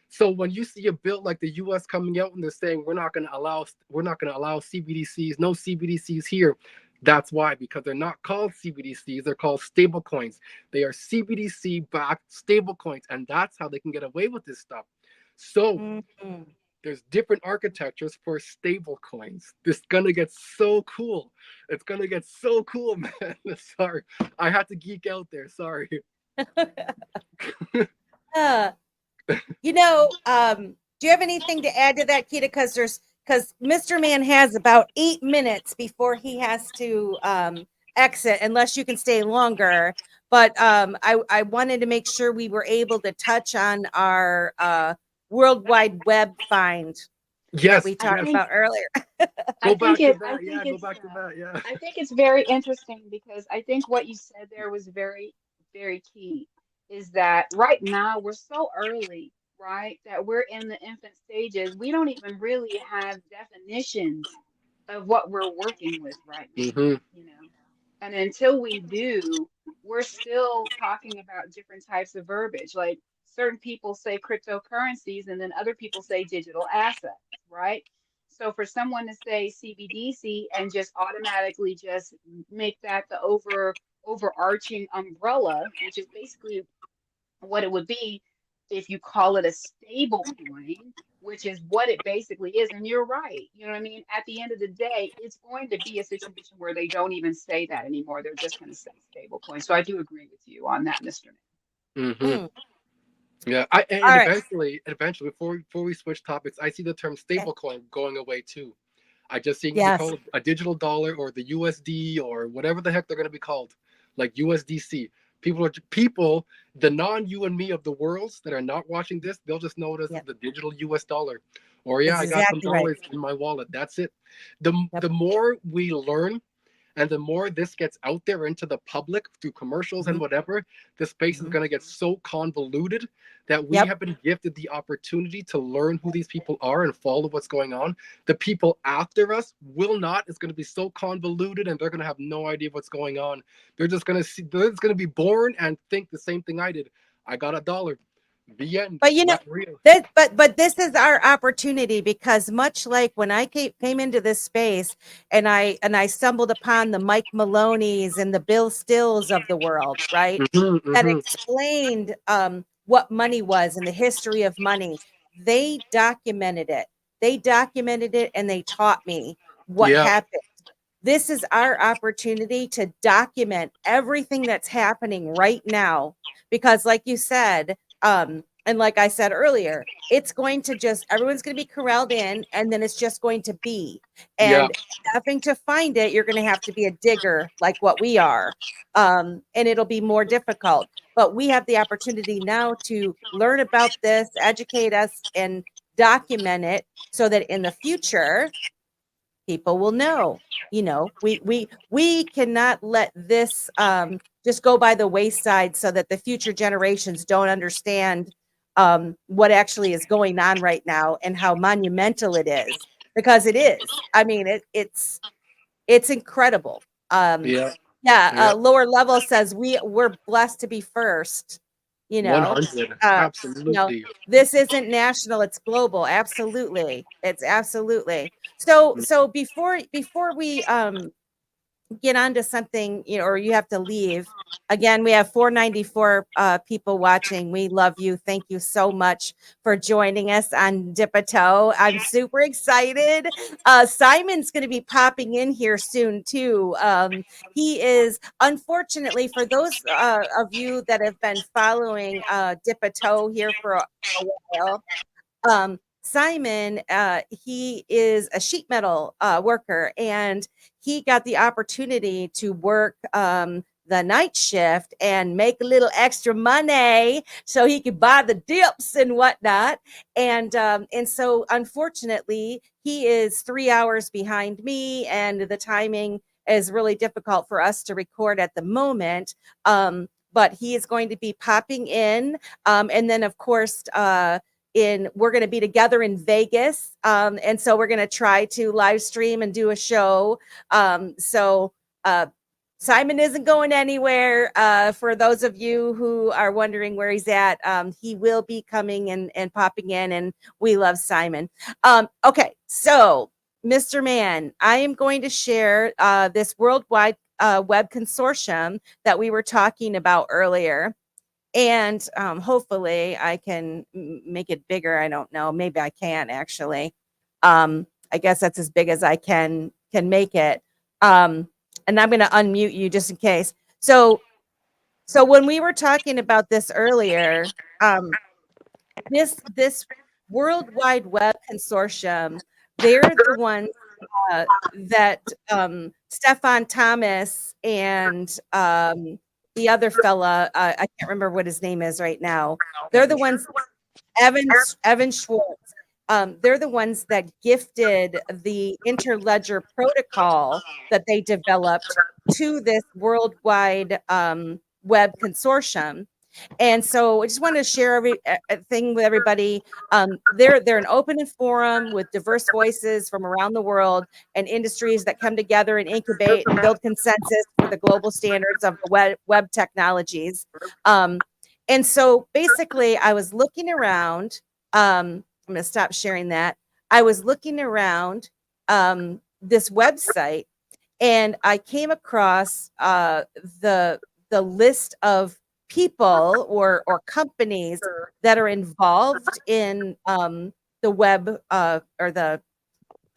So when you see a bill like the U.S. coming out and they're saying we're not going to allow CBDCs, no CBDCs here. That's why, because they're not called CBDCs, they're called stablecoins. They are CBDC-backed stablecoins, and that's how they can get away with this stuff. So there's different architectures for stable coins. This is gonna get so cool. It's gonna get so cool, man. Sorry, I had to geek out there. Sorry. You know, do you have anything to add to that, Keda? Because Mr. Man has about 8 minutes before he has to exit, unless you can stay longer. But I wanted to make sure we were able to touch on our World Wide Web find Yes, that we talked about earlier. Go back to that. Yeah. I think it's very interesting because I think what you said there was very, very key. Is that right now we're so early, right? That we're in the infant stages. We don't even really have definitions of what we're working with right now, Mm-hmm. you know. And until we do, we're still talking about different types of verbiage. Like certain people say cryptocurrencies, and then other people say digital assets, right? So for someone to say CBDC and just automatically just make that the overarching umbrella, which is basically what it would be if you call it a stable coin, which is what it basically is. And you're right. You know what I mean? At the end of the day, it's going to be a situation where they don't even say that anymore. They're just going to say stable coin. So I do agree with you on that, Mr. Man. Mm-hmm. Yeah, and All right. eventually, before we switch topics, I see the term stablecoin going away too. I just think they call it a digital dollar or the USD or whatever the heck they're going to be called, like USDC. People, the non-you and me of the worlds that are not watching this, they'll just know it as the digital US dollar. Or That's I got some exactly right. dollars in my wallet. That's it. The more we learn, and the more this gets out there into the public through commercials and whatever, the space is going to get so convoluted that we have been gifted the opportunity to learn who these people are and follow what's going on. The people after us will not. It's going to be so convoluted and they're going to have no idea what's going on. They're just going to they're just going to be born and think the same thing I did. I got $1. The end. But you know, but this is our opportunity, because much like when I came into this space and I stumbled upon the Mike Maloney's and the Bill Stills of the world, right? That explained what money was and the history of money. They documented it. And they taught me what happened. This is our opportunity to document everything that's happening right now, because like you said, and like I said earlier, it's going to everyone's going to be corralled in, and then it's just going to be. And having to find it, you're going to have to be a digger like what we are. And it'll be more difficult. But we have the opportunity now to learn about this, educate us, and document it so that in the future, people will know. You know, we cannot let this just go by the wayside, so that the future generations don't understand what actually is going on right now and how monumental it is, because it is. I mean, it's incredible. Lower level says we're blessed to be first. You know, 100, absolutely. You know, this isn't national; it's global. Absolutely, it's absolutely. So before we get onto something, you know, or you have to leave. Again, we have 494 people watching. We love you. Thank you so much for joining us on Dip a Toe. I'm super excited. Simon's going to be popping in here soon too. He is, unfortunately, for those of you that have been following Dip a Toe here for a while, Simon, he is a sheet metal worker, and he got the opportunity to work the night shift and make a little extra money so he could buy the dips and whatnot. And so unfortunately, he is 3 hours behind me, and the timing is really difficult for us to record at the moment. But he is going to be popping in. And then, of course, we're going to be together in Vegas. And so we're going to try to live stream and do a show. So Simon isn't going anywhere. For those of you who are wondering where he's at, he will be coming and popping in, and we love Simon. Okay, so Mr. Man, I am going to share this worldwide web consortium that we were talking about earlier. And hopefully I can make it bigger. I don't know. Maybe I can actually. I guess that's as big as I can make it. And I'm going to unmute you just in case. So when we were talking about this earlier, this World Wide Web Consortium, they're the ones that Stefan Thomas and the other fella, I can't remember what his name is right now. They're the ones, Evan Schwartz. They're the ones that gifted the Interledger protocol that they developed to this worldwide web consortium. And so I just wanted to share everything with everybody. They're an open forum with diverse voices from around the world and industries that come together and incubate and build consensus for the global standards of the web technologies. And so basically, I was looking around. I'm going to stop sharing that. I was looking around this website, and I came across the list of people or companies that are involved in the web or the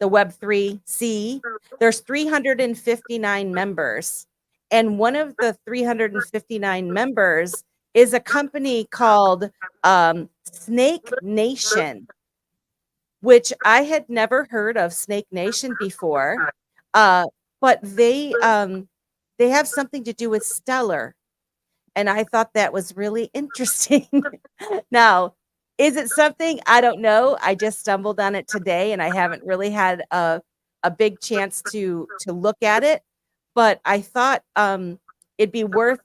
Web3C. There's 359 members, and one of the 359 members is a company called Snake Nation, which I had never heard of Snake Nation before, but they have something to do with Stellar. And I thought that was really interesting. Now, is it something? I don't know. I just stumbled on it today, and I haven't really had a big chance to look at it. But I thought it'd be worth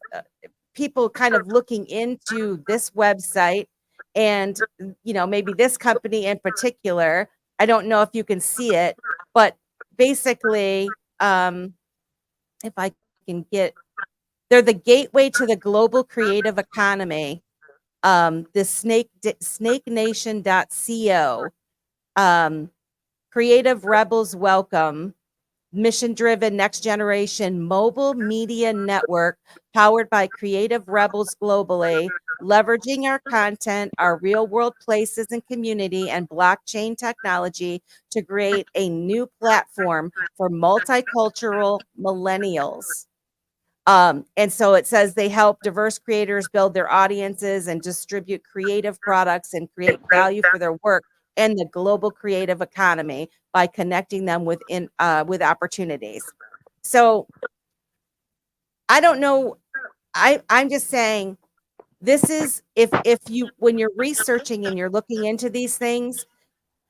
people kind of looking into this website and, maybe this company in particular. I don't know if you can see it, but basically, if I can get, they're the gateway to the global creative economy. The snakenation.co, Creative Rebels Welcome, mission-driven next generation mobile media network powered by creative rebels globally, leveraging our content, our real-world places and community, and blockchain technology to create a new platform for multicultural millennials. And so it says they help diverse creators build their audiences and distribute creative products and create value for their work in the global creative economy by connecting them with opportunities. So I don't know. I'm just saying, this is, if you, when you're researching and you're looking into these things,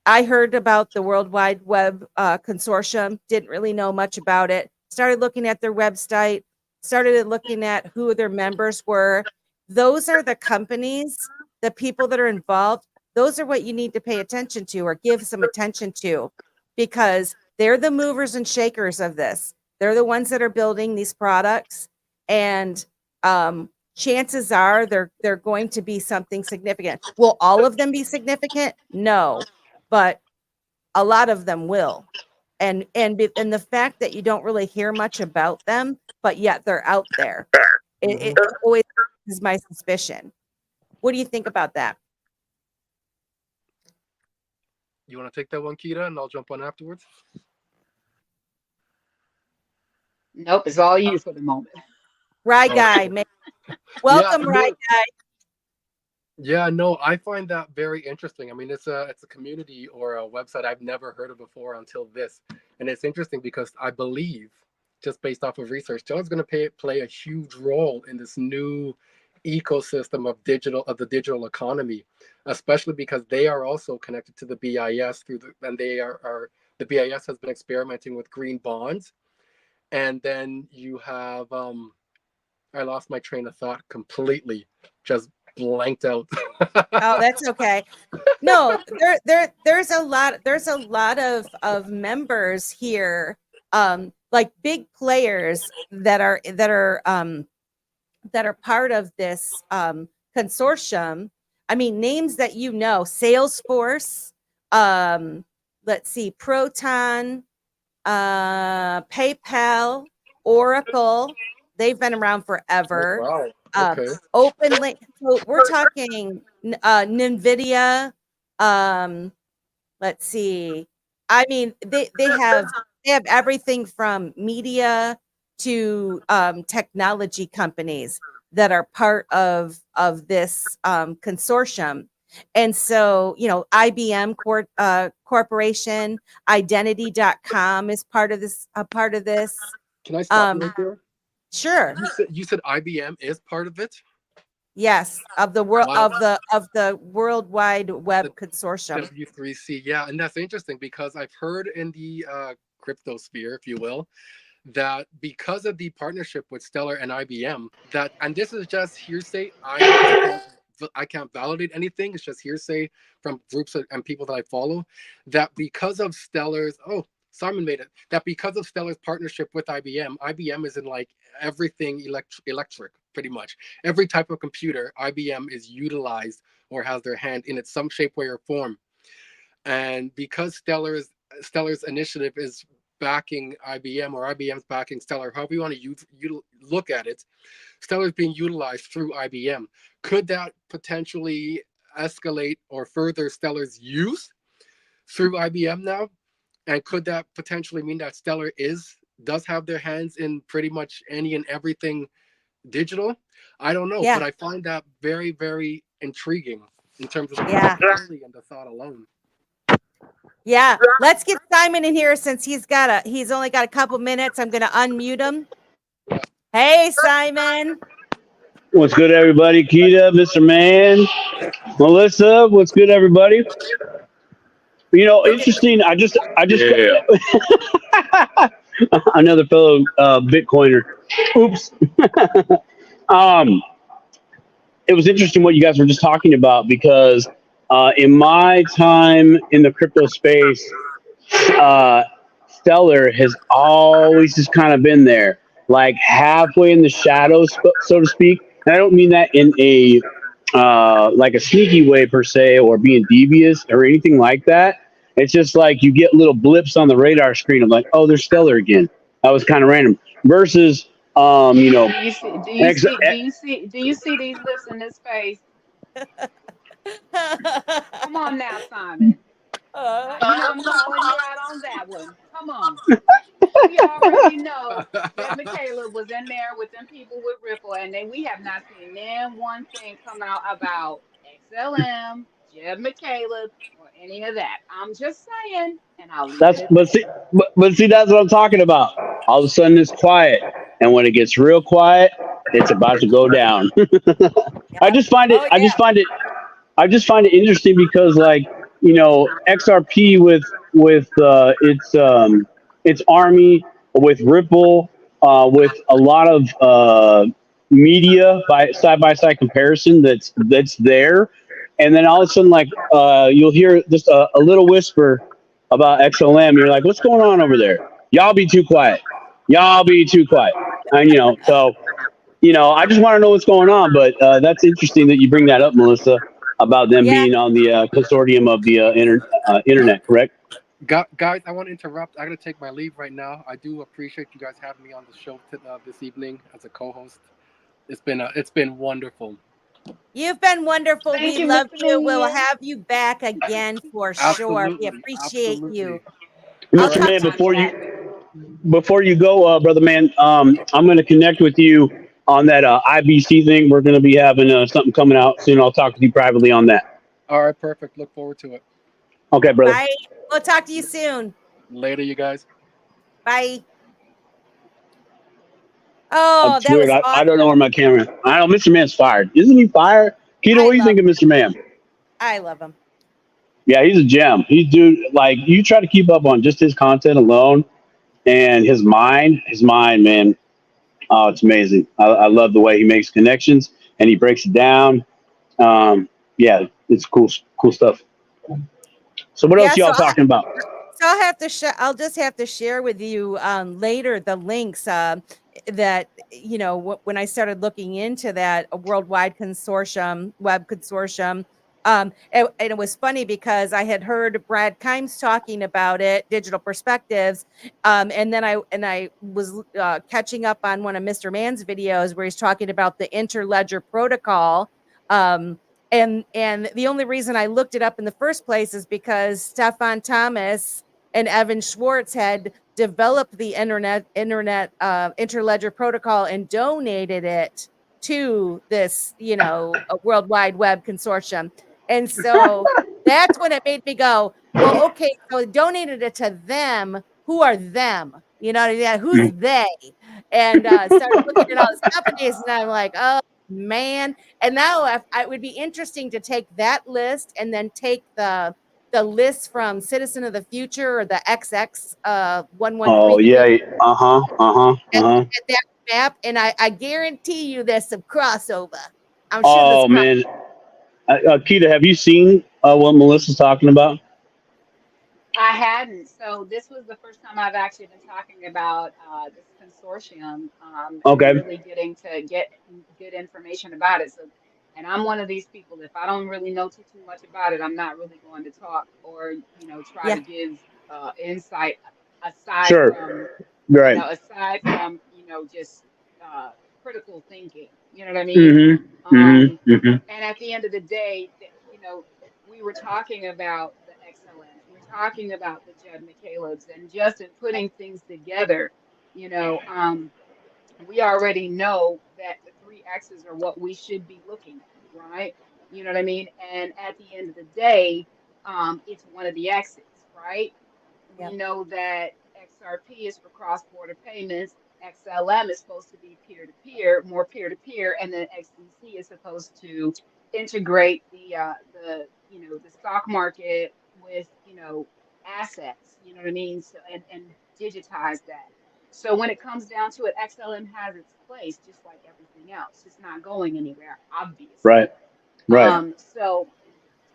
I heard about the World Wide Web Consortium, didn't really know much about it, started looking at their website, started looking at who their members were. Those are the companies, the people that are involved. Those are what you need to pay attention to or give some attention to, because they're the movers and shakers of this. They're the ones that are building these products, and chances are they're going to be something significant. Will all of them be significant? No, but a lot of them will. And the fact that you don't really hear much about them, but yet they're out there, it always is my suspicion. What do you think about that? You want to take that one, Keda, and I'll jump on afterwards? Nope, it's all you for the moment. Rye Guy, welcome, Rye Guy. Yeah, no, I find that very interesting. I mean, it's a community or a website I've never heard of before until this, and it's interesting because I believe, just based off of research, John's going to play a huge role in this new ecosystem of the digital economy, especially because they are also connected to the BIS and the BIS has been experimenting with green bonds, and then you have I lost my train of thought completely. Just blanked out. Oh, that's okay. No, there's a lot of members here, like big players that are part of this consortium. I mean, names that you know: Salesforce, let's see, Proton, PayPal, Oracle. They've been around forever. Wow. Okay. Open link. So we're talking NVIDIA. Let's see. I mean, they have everything from media to technology companies that are part of this consortium. And so, you know, IBM Corporation, identity.com is part of this, Can I stop you Um, right there? Sure. You said IBM is part of it? Yes, of the world Wow. of the World Wide Web Consortium. W3C, yeah, and that's interesting because I've heard in the crypto sphere, if you will, that because of the partnership with Stellar and IBM, that, and this is just hearsay, I can't validate anything. It's just hearsay from groups and people that I follow, that because of Stellar's, oh, Simon made it, that because of Stellar's partnership with IBM is in like everything electric, pretty much. Every type of computer, IBM is utilized or has their hand in it some shape, way, or form. And because Stellar's initiative is backing IBM, or IBM's backing Stellar, however you want to look at it, Stellar is being utilized through IBM. Could that potentially escalate or further Stellar's use through IBM now? And could that potentially mean that Stellar does have their hands in pretty much any and everything digital? I don't know, Yeah. but I find that very, very intriguing in terms of the Yeah. possibility and the thought alone. Yeah, let's get Simon in here since he's only got a couple minutes. I'm going to unmute him. Hey, Simon. What's good, everybody? Keda, Mr. Man, Melissa. What's good, everybody? You know, interesting. I just another fellow Bitcoiner. Oops. It was interesting what you guys were just talking about because in my time in the crypto space, Stellar has always just kind of been there, like halfway in the shadows, so to speak. And I don't mean that in a like a sneaky way per se, or being devious or anything like that. It's just like you get little blips on the radar screen of like, oh, there's Stellar again. That was kind of random. Versus, you know, Do you see these lips in this face? Come on now, Simon. You know I'm calling you out on that one. Come on. We already know that Michaela was in there with them people with Ripple, and then we have not seen them one thing come out about XLM, Jeb McCaleb, or any of that. I'm just saying, and I'll leave that's it at but that. see that's what I'm talking about. All of a sudden it's quiet, and when it gets real quiet, it's about to go down. I just find it. Oh, I just find it. I just find it interesting because, like, you know, XRP with its army, with Ripple, with a lot of media by side comparison that's there, and then all of a sudden, like, you'll hear just a little whisper about XLM. You're like, what's going on over there? Y'all be too quiet. Y'all be too quiet. And you know, so you know, I just want to know what's going on. But that's interesting that you bring that up, Melissa, about them being on the consortium of the internet, correct? Guys, I want to interrupt. I got to take my leave right now. I do appreciate you guys having me on the show this evening as a co-host. It's been wonderful. You've been wonderful. Thank We you, love Mr. you. We'll Minion. have you back again for sure. We appreciate you. Mr. Man, before you go, brother man, I'm going to connect with you on that IBC thing. We're going to be having something coming out soon. I'll talk with you privately on that. All right, perfect. Look forward to it. Okay, brother. Bye. We'll talk to you soon. Later, you guys. Bye. Oh, That's that weird. was awesome. I don't know where my camera. I know Mr. Man's fired. Isn't he fired? Keda, what do you think of Mr. Man? I love him. Yeah, he's a gem. He's dude. Like, you try to keep up on just his content alone, and his mind, man. Oh, it's amazing. I love the way he makes connections and he breaks it down. Yeah, it's cool stuff. So what Yeah, else y'all talking about? so I'll have to share. I'll just have to share with you later the links that when I started looking into that worldwide consortium, web consortium. And it was funny because I had heard Brad Kimes talking about it, digital perspectives, and then I was catching up on one of Mr. Mann's videos where he's talking about the interledger protocol. And the only reason I looked it up in the first place is because Stefan Thomas and Evan Schwartz had developed the internet interledger protocol and donated it to this, a World Wide Web consortium. And so that's when it made me go, well, okay, so it donated it to them. Who are them? Who's they? And started looking at all these companies, and I'm like, oh man. And now it would be interesting to take that list and then take the list from Citizen of the Future or the XX 113. Oh yeah, At that map, and I guarantee you there's some crossover. I'm sure Oh man, Keda, have you seen what Melissa's talking about? I hadn't. So this was the first time I've actually been talking about this consortium and Okay. really getting to get good information about it. So, and I'm one of these people. If I don't really know too much about it, I'm not really going to talk or try Yeah. to give insight aside Sure. from Right. just critical thinking. You know what I mean? And at the end of the day, we were talking about the XLMs, we were talking about the Judd McCalebs, and just in putting things together, we already know that the three X's are what we should be looking at, right? You know what I mean? And at the end of the day, it's one of the X's, right? Yep. We know that XRP is for cross-border payments. XLM is supposed to be peer-to-peer, more peer-to-peer, and then XDC is supposed to integrate the stock market with assets. You know what I mean? So and digitize that. So when it comes down to it, XLM has its place, just like everything else. It's not going anywhere, obviously. Right. Right. So,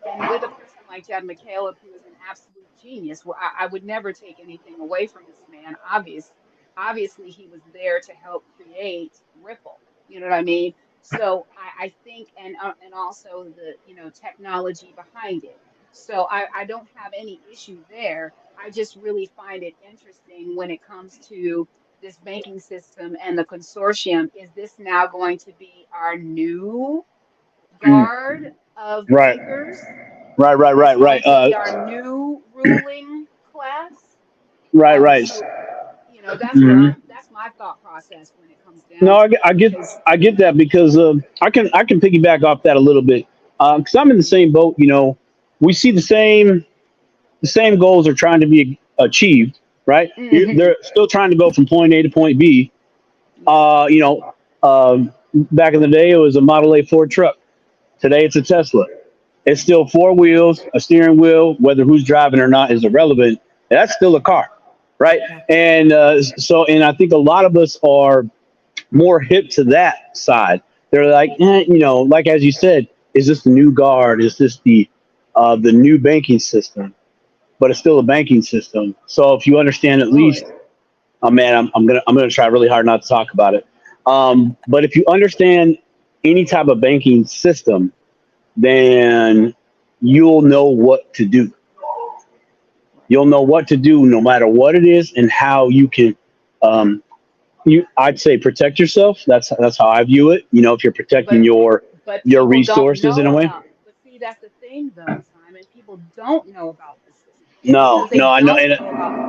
and with a person like Chad McCaleb, who is an absolute genius, well, I would never take anything away from this man. Obviously, he was there to help create Ripple. You know what I mean? So I think, and also the technology behind it. So I don't have any issue there. I just really find it interesting when it comes to this banking system and the consortium. Is this now going to be our new guard of Right. bankers? Right. Is this Right. going to be our new ruling class? Right. So that's where that's my thought process when it comes down No, to it. Because I get that because I can piggyback off that a little bit because I'm in the same boat. We see the same goals are trying to be achieved, right? They're still trying to go from point A to point B. Back in the day, it was a Model A Ford truck. Today, it's a Tesla. It's still four wheels, a steering wheel. Whether who's driving or not is irrelevant. That's still a car, right? Yeah. And and I think a lot of us are more hip to that side. They're like, like as you said, is this the new guard? Is this the new banking system? But it's still a banking system. So if you understand at least, oh man, I'm gonna try really hard not to talk about it. But if you understand any type of banking system, then you'll know what to do. You'll know what to do no matter what it is and how you can I'd say protect yourself. That's how I view it. If you're protecting your people resources don't in a know way. but see, that's the thing though, Simon. People don't know about the system No, because they I know. don't And know about the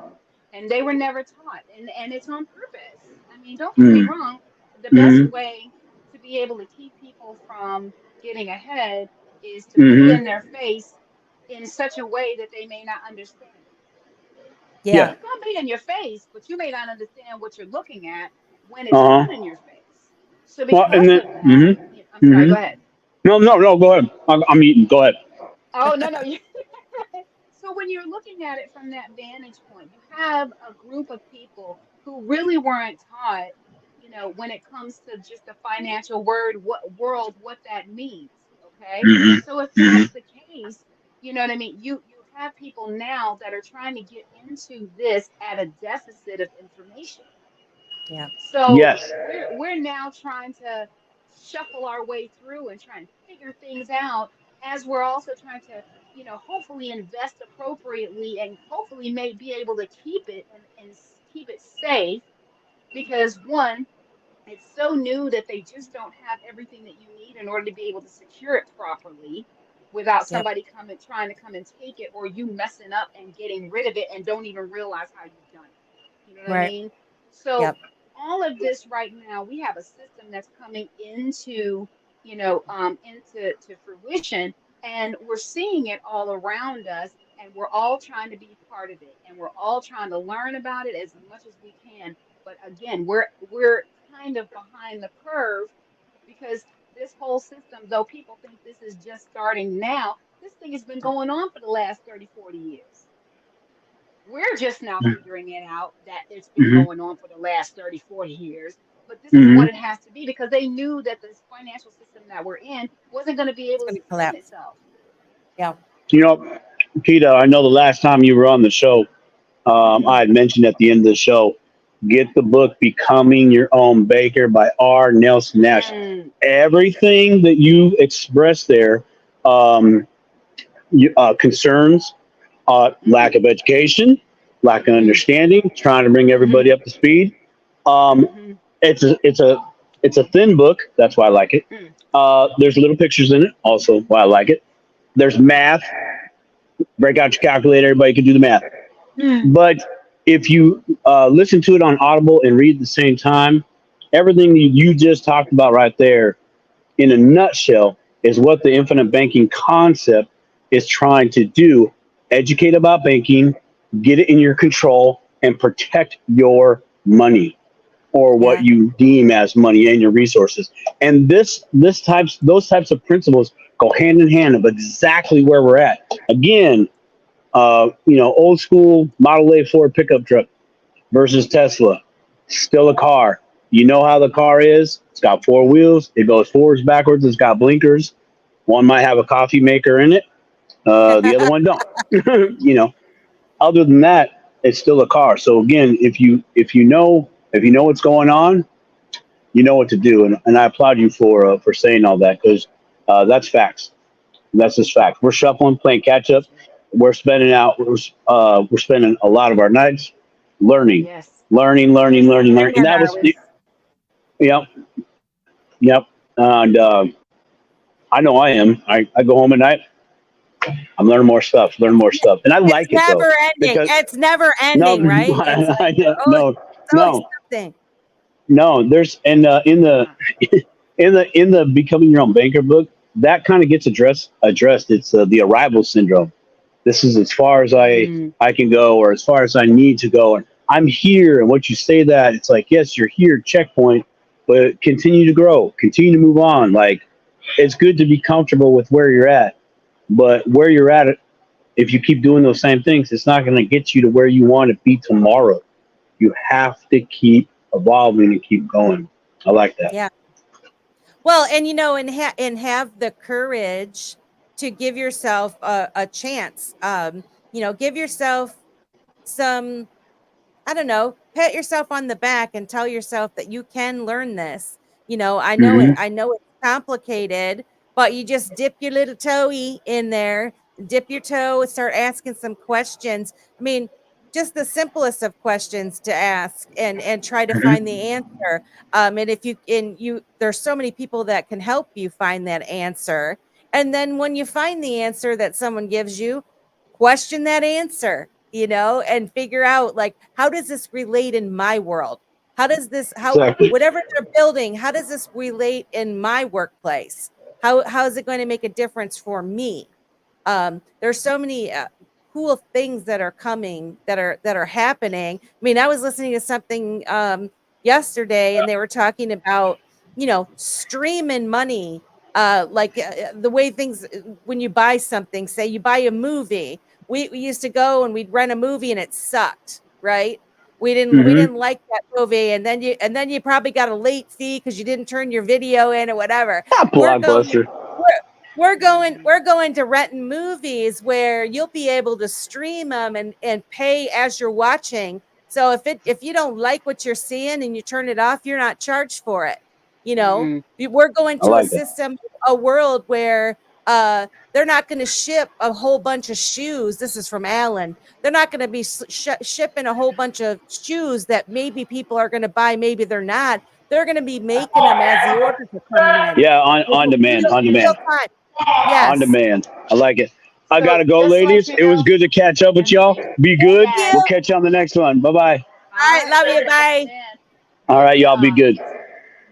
system, and they were never taught. And it's on purpose. I mean, don't get me wrong. The best way to be able to keep people from getting ahead is to put it in their face in such a way that they may not understand it. Yeah. It's gonna be in your face, but you may not understand what you're looking at when it's put in your face. So Well, and because then of that, I'm sorry, go ahead. no, go ahead. I'm eating. Go ahead. Oh, no, no. So when you're looking at it from that vantage point, you have a group of people who really weren't taught, when it comes to just the financial world, what that means. Okay. Mhm. So if that's the case, you know what I mean? You have people now that are trying to get into this at a deficit of information. Yeah. So Yes. we're now trying to shuffle our way through and try and figure things out as we're also trying to, hopefully invest appropriately and hopefully may be able to keep it and keep it safe because one, it's so new that they just don't have everything that you need in order to be able to secure it properly without Yep. somebody coming trying to come and take it or you messing up and getting rid of it and don't even realize how you've done it. You know what I Right. mean? So Yep. all of this right now, we have a system that's coming into, into fruition, and we're seeing it all around us, and we're all trying to be part of it, and we're all trying to learn about it as much as we can. But again, we're kind of behind the curve because this whole system, though people think this is just starting now, this thing has been going on for the last 30, 40 years. We're just now figuring it out that it's been Mhm. going on for the last 30, 40 years. But this is what Mhm. it has to be because they knew that this financial system that we're in wasn't going to be It's able to going to sustain collapse. itself. Yeah. You know, Peter, I know the last time you were on the show, I had mentioned at the end of the show, get the book "Becoming Your Own Baker" by R. Nelson Nash. Mm, Everything that you expressed there, um, concerns, lack mm-hmm, of education, lack of mm, understanding, trying to bring mm-hmm, everybody up to speed. Um, mm-hmm, it's a thin book. That's why I like it. mm, There's little pictures in it. Also, why I like it. There's math. Break out your calculator. Everybody can do the math. mm. But if you listen to it on Audible and read at the same time, everything you just talked about right there, in a nutshell, is what the infinite banking concept is trying to do. Educate about banking, get it in your control, and protect your money or what Yeah. you deem as money and your resources. And those types of principles go hand in hand of exactly where we're at. Again, old school Model A Ford pickup truck versus Tesla. Still a car. You know how the car is. It's got four wheels. It goes forwards, backwards. It's got blinkers. One might have a coffee maker in it. The other one don't. Other than that, it's still a car. So again, if you know what's going on, you know what to do. And I applaud you for saying all that because that's facts. That's just fact. We're shuffling, playing catch up. We're spending a lot of our nights learning, Yes. learning, learning, Yes. learning, learning. And Man, that I was, was. yep, yep. And I know I am. I go home at night. I'm learning more stuff, learning more stuff, and I It's like it though never ending. because It's never no, ending, right? It's like you're always, no, it's always no, something. no. There's and in the Uh-huh. in the becoming your own banker book that kind of gets addressed. It's the arrival syndrome. This is as far as Mm, I can go or as far as I need to go. And I'm here. And once you say that, it's like, yes, you're here, checkpoint, but continue to grow, continue to move on. Like it's good to be comfortable with where you're at, but where you're at, if you keep doing those same things, it's not going to get you to where you want to be tomorrow. You have to keep evolving and keep going. I like that. Yeah. Well, and and have the courage to give yourself a chance. Give yourself some, I don't know, pat yourself on the back and tell yourself that you can learn this. Hmm. I know it's complicated, but you just dip your little toey in there, dip your toe and start asking some questions. I mean, just the simplest of questions to ask and try to find the answer. And if you there's so many people that can help you find that answer. And then when you find the answer that someone gives you, question that answer, and figure out, like, how does this relate in my world? How Exactly. whatever they're building, how does this relate in my workplace? How is it going to make a difference for me? There's so many cool things that are coming, that are happening. I mean, I was listening to something yesterday, and they were talking about streaming money, like the way things, when you buy something, say you buy a movie. We used to go and we'd rent a movie and it sucked, right? We Hmm. didn't like that movie, and then you probably got a late fee because you didn't turn your video in or whatever. We're going Blockbuster. we're going to renting movies where you'll be able to stream them and pay as you're watching. So if you don't like what you're seeing and you turn it off, you're not charged for it. You know, we're going I to a like that. system, a world where they're not going to ship a whole bunch of shoes. This is from Alan. They're not going to be shipping a whole bunch of shoes that maybe people are going to buy, maybe they're not. They're going to be making them as the orders are coming in. Yeah, on demand, on demand, Real time. Yes. on demand. I like it. I So gotta go, just to let ladies. you It was know, good to catch up with y'all. Be good. Thank yes. you. We'll catch you on the next one. Bye bye. All right. Love you. Later. Bye. All right, y'all. Be good.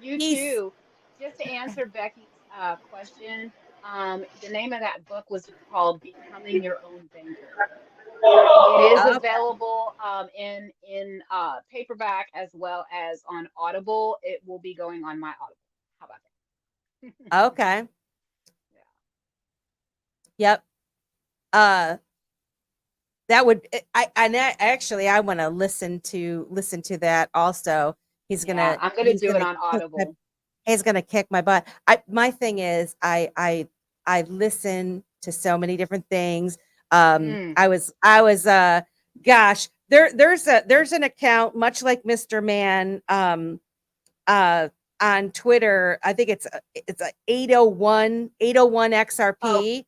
You Peace. too. Just to answer Becky's question, the name of that book was called Becoming Your Own Banker. It is Okay. available in paperback as well as on Audible. It will be going on my Audible. How about that? Okay. Yeah. Yep. That would actually I want to listen to that also. He's Yeah, gonna I'm gonna do it on Audible. he's gonna kick my butt. My thing is I listen to so many different things. I was gosh, there's an account much like Mr. Man on Twitter. I think it's a 801 XRP.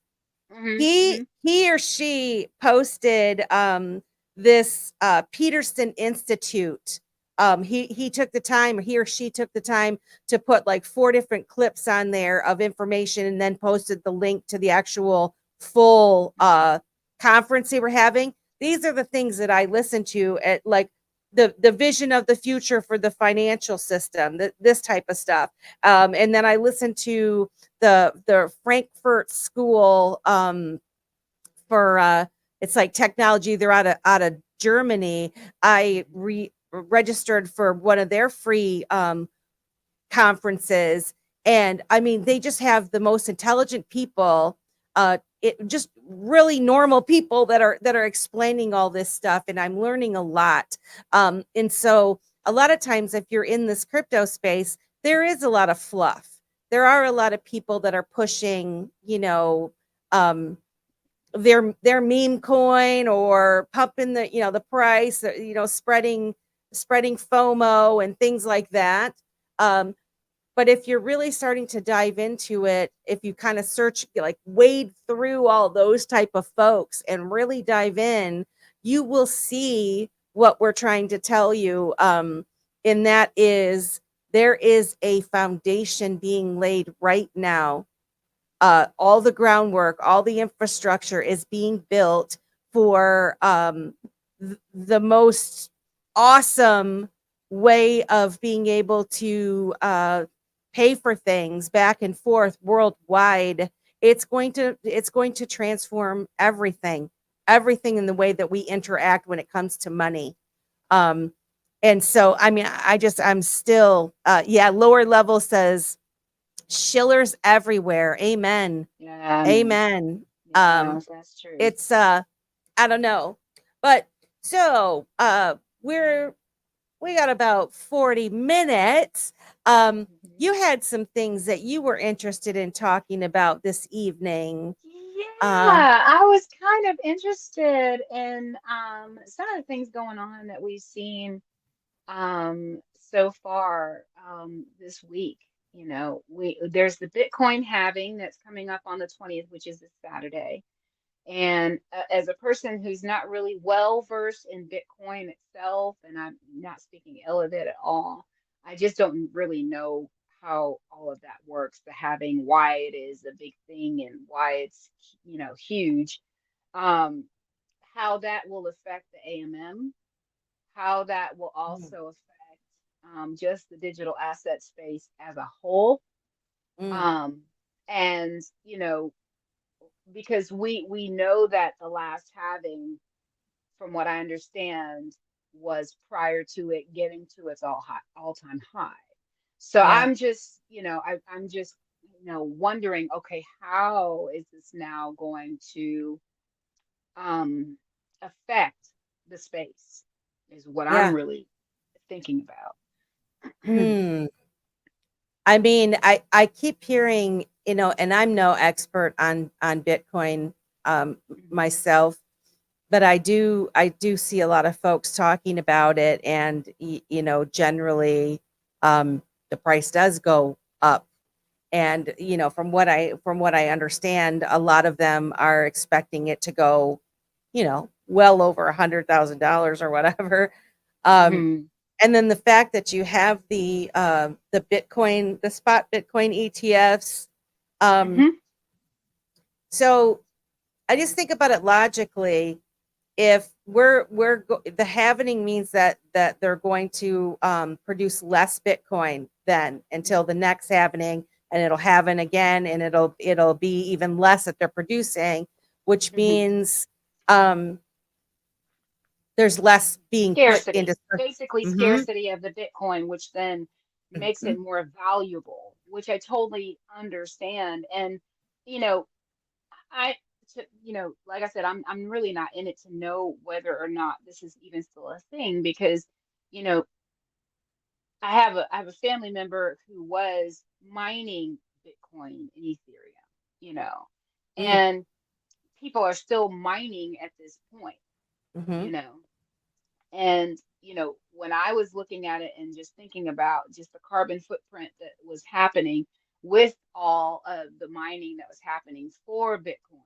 He or she posted this Peterson Institute. He took the time, or he or she took the time to put like 4 different clips on there of information, and then posted the link to the actual full conference they were having. These are the things that I listen to at, like, the vision of the future for the financial system, this type of stuff. And then I listened to the Frankfurt School for it's like technology. They're out of Germany. I registered for one of their free conferences, and I mean, they just have the most intelligent people, just really normal people that are explaining all this stuff, and I'm learning a lot. And so a lot of times, if you're in this crypto space, there is a lot of fluff. There are a lot of people that are pushing, their meme coin, or pumping the price, spreading FOMO and things like that. But if you're really starting to dive into it, if you kind of search, like wade through all those type of folks and really dive in, you will see what we're trying to tell you. And that is, there is a foundation being laid right now. All the groundwork, all the infrastructure is being built for the most awesome way of being able to pay for things back and forth worldwide. It's going to transform everything in the way that we interact when it comes to money. And so, I mean, I'm still, lower level says, Schiller's everywhere. Amen. Yeah. Amen. Yes, that's true. It's I don't know. But so we got about 40 minutes. You had some things that you were interested in talking about this evening. Yeah, I was kind of interested in some of the things going on that we've seen so far this week. There's the Bitcoin halving that's coming up on the 20th, which is this Saturday. And as a person who's not really well versed in Bitcoin itself, and I'm not speaking ill of it at all, I just don't really know how all of that works, the halving, why it is a big thing and why it's, huge, how that will affect the AMM, how that will also affect just the digital asset space as a whole. And because we know that the last halving, from what I understand, was prior to it getting to its all-time high. So I'm just, I'm just, wondering, okay, how is this now going to affect the space, is what I'm really thinking about. I mean, I keep hearing you know, and I'm no expert on Bitcoin myself, but I do see a lot of folks talking about it, and you know, generally the price does go up. And you know, from what I understand, a lot of them are expecting it to go, you know, well over $100,000 or whatever. Um, Mhm. and then the fact that you have the Bitcoin, the spot Bitcoin ETFs. Um, Mhm. so I just think about it logically. If the halving means that they're going to produce less Bitcoin then until the next halving, and it'll halving again, and it'll be even less that they're producing, which Mhm. means there's less being put into. Scarcity, basically Mhm, scarcity of the Bitcoin, which then makes mhm. it more valuable, which I totally understand. And, you know, I, like I said, I'm really not in it to know whether or not this is even still a thing because, you know, I have a family member who was mining Bitcoin and Ethereum, you know, Mm, and people are still mining at this point, mhm. you know. And, when I was looking at it and just thinking about just the carbon footprint that was happening with all of the mining that was happening for Bitcoin,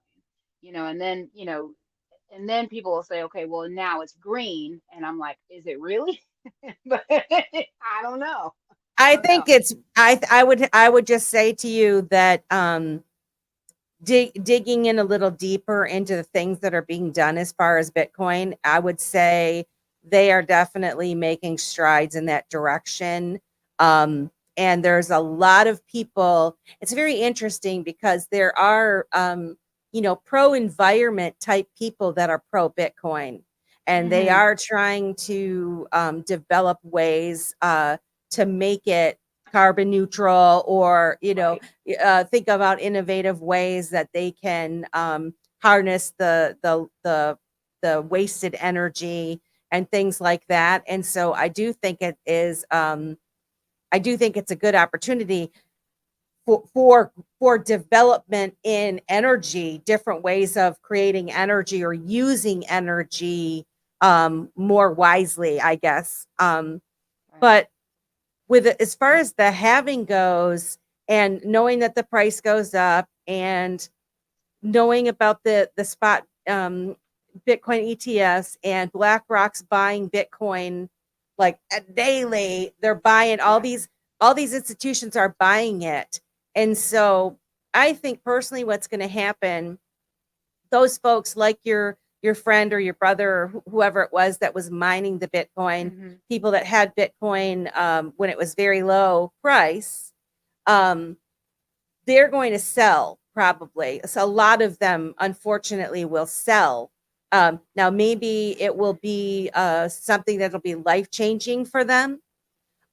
and then people will say, okay, well, now it's green. And I'm like, is it really? But I don't know. I I don't know. think it's I would just say to you that digging in a little deeper into the things that are being done as far as Bitcoin, I would say they are definitely making strides in that direction. And there's a lot of people. It's very interesting because there are, you know, pro environment type people that are pro Bitcoin, and they Hmm. are trying to develop ways to make it carbon neutral, or you know, Right. think about innovative ways that they can harness the wasted energy and things like that. And so I do think it is I do think it's a good opportunity for development in energy, different ways of creating energy or using energy more wisely, I guess. Right. But with as far as the halving goes, and knowing that the price goes up, and knowing about the spot Bitcoin ETFs, and BlackRock's buying Bitcoin like daily, they're buying Yeah. all these institutions are buying it. And so I think personally what's going to happen, those folks like your friend or your brother or whoever it was that was mining the Bitcoin, Hmm. people that had Bitcoin when it was very low price, um, they're going to sell probably. So a lot of them, unfortunately, will sell. Now, maybe it will be something that'll be life changing for them.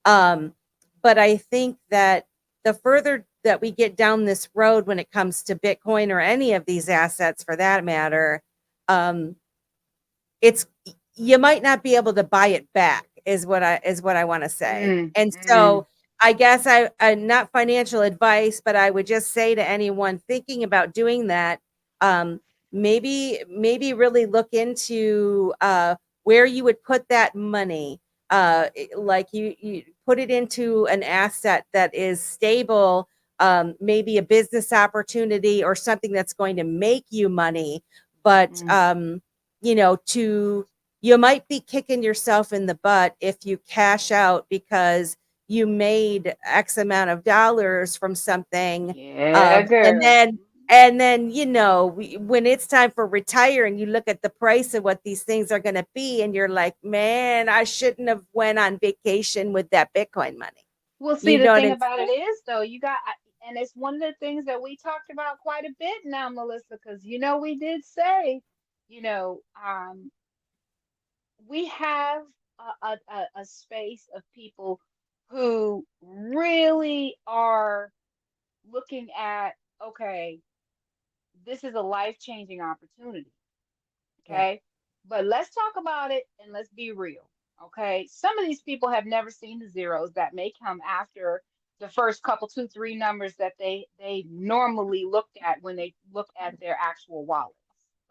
Um, but I think that the further that we get down this road when it comes to Bitcoin or any of these assets for that matter, um, it's you might not be able to buy it back is what I want to say. Mm. And Mm. so I guess I not financial advice, but I would just say to anyone thinking about doing that, um, maybe really look into where you would put that money. Like you put it into an asset that is stable, maybe a business opportunity or something that's going to make you money. But Mm. you know, you might be kicking yourself in the butt if you cash out because you made X amount of dollars from something. Yeah, girl. And then, you know, when it's time for retire and you look at the price of what these things are going to be, and you're like, man, I shouldn't have went on vacation with that Bitcoin money. Well, see, You the know what thing I'm about it saying? is, though, and it's one of the things that we talked about quite a bit now, Melissa, because we did say, you know, we have a space of people who really are looking at, okay, this is a life-changing opportunity. Yeah. Okay. But let's talk about it and let's be real. Okay. Some of these people have never seen the zeros that may come after the first couple, 2, 3 numbers that they normally looked at when they look at their actual wallets.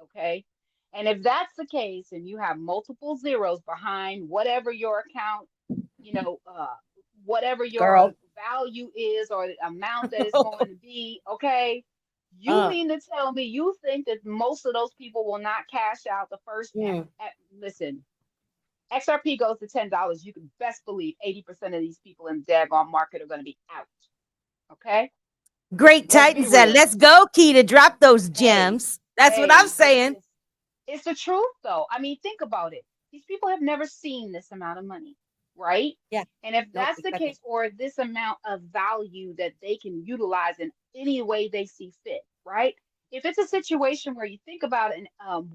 Okay. And if that's the case, and you have multiple zeros behind whatever your account, you know, whatever your Girl. value is or the amount that it's going to be, okay, you mean to tell me you think that most of those people will not cash out the first? Listen, XRP goes to $10. You can best believe 80% of these people in the daggone market are going to be out. Okay. Great Let's be Titan said, real. let's go, Keda. Drop those Hey, gems. That's what I'm saying. it's the truth, though. I mean, think about it. These people have never seen this amount of money, right? Yeah. And if Nope, that's the exactly. case, or this amount of value that they can utilize in any way they see fit, right? If it's a situation where you think about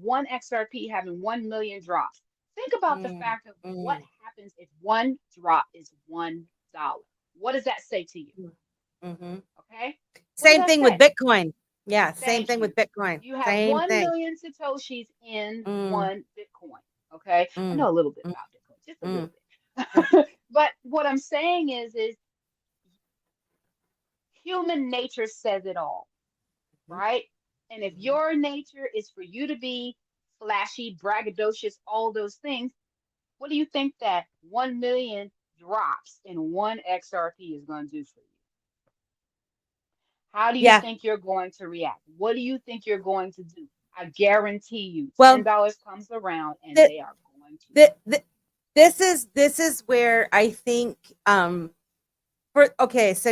one XRP having 1 million drops, think about the fact of what happens if one drop is $1. What does that say to you? Okay. Same thing with Bitcoin. Yeah, same thing with Bitcoin. You have Same 1 thing. million Satoshis in one Bitcoin. Okay. I know a little bit about Bitcoin, just a little bit. But what I'm saying is human nature says it all, right? And if your nature is for you to be flashy, braggadocious, all those things, what do you think that 1 million drops in one XRP is going to do for you? How do you think you're going to react? What do you think you're going to do? I guarantee you, $10 comes around and they are going to. This is where I think so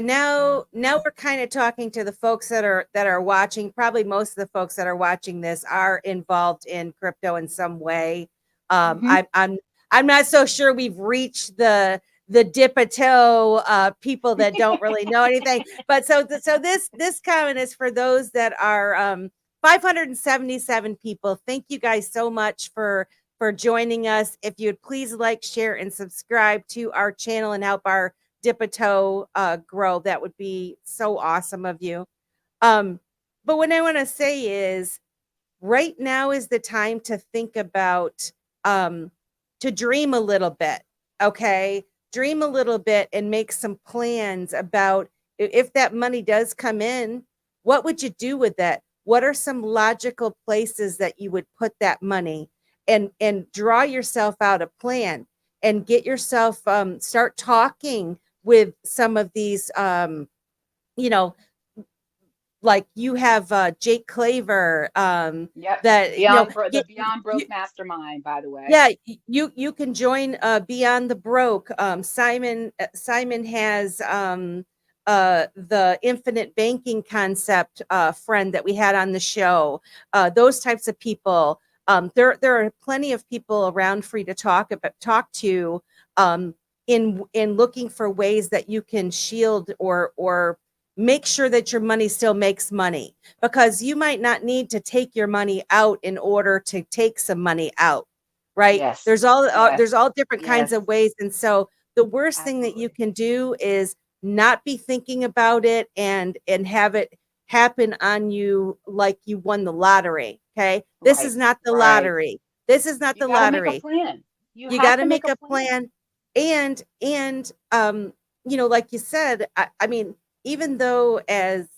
now we're kind of talking to the folks that are watching. Probably most of the folks that are watching this are involved in crypto in some way. I'm not so sure we've reached the dip a toe people that don't really know anything. But so this comment is for those that are 577 people. Thank you guys so much for joining us. If you'd please like, share, and subscribe to our channel and help our dip a toe grow, that would be so awesome of you. But what I want to say is right now is the time to think about to dream a little bit. Okay, dream a little bit and make some plans about if that money does come in, what would you do with it? What are some logical places that you would put that money? And draw yourself out a plan and get yourself start talking with some of these like you have Jake Claver that the Beyond Broke Mastermind, by the way. Yeah, you can join Beyond the Broke. Simon has the infinite banking concept friend that we had on the show. Those types of people. There are plenty of people around for you to talk to in looking for ways that you can shield or make sure that your money still makes money, because you might not need to take your money out in order to take some money out, right? Yes. There's all different kinds of ways. And so the worst thing that you can do is not be thinking about it and have it happen on you like you won the lottery. Okay. This is not the lottery. This is not the lottery. Make a plan. You got to make a plan. And like you said, I mean, even though as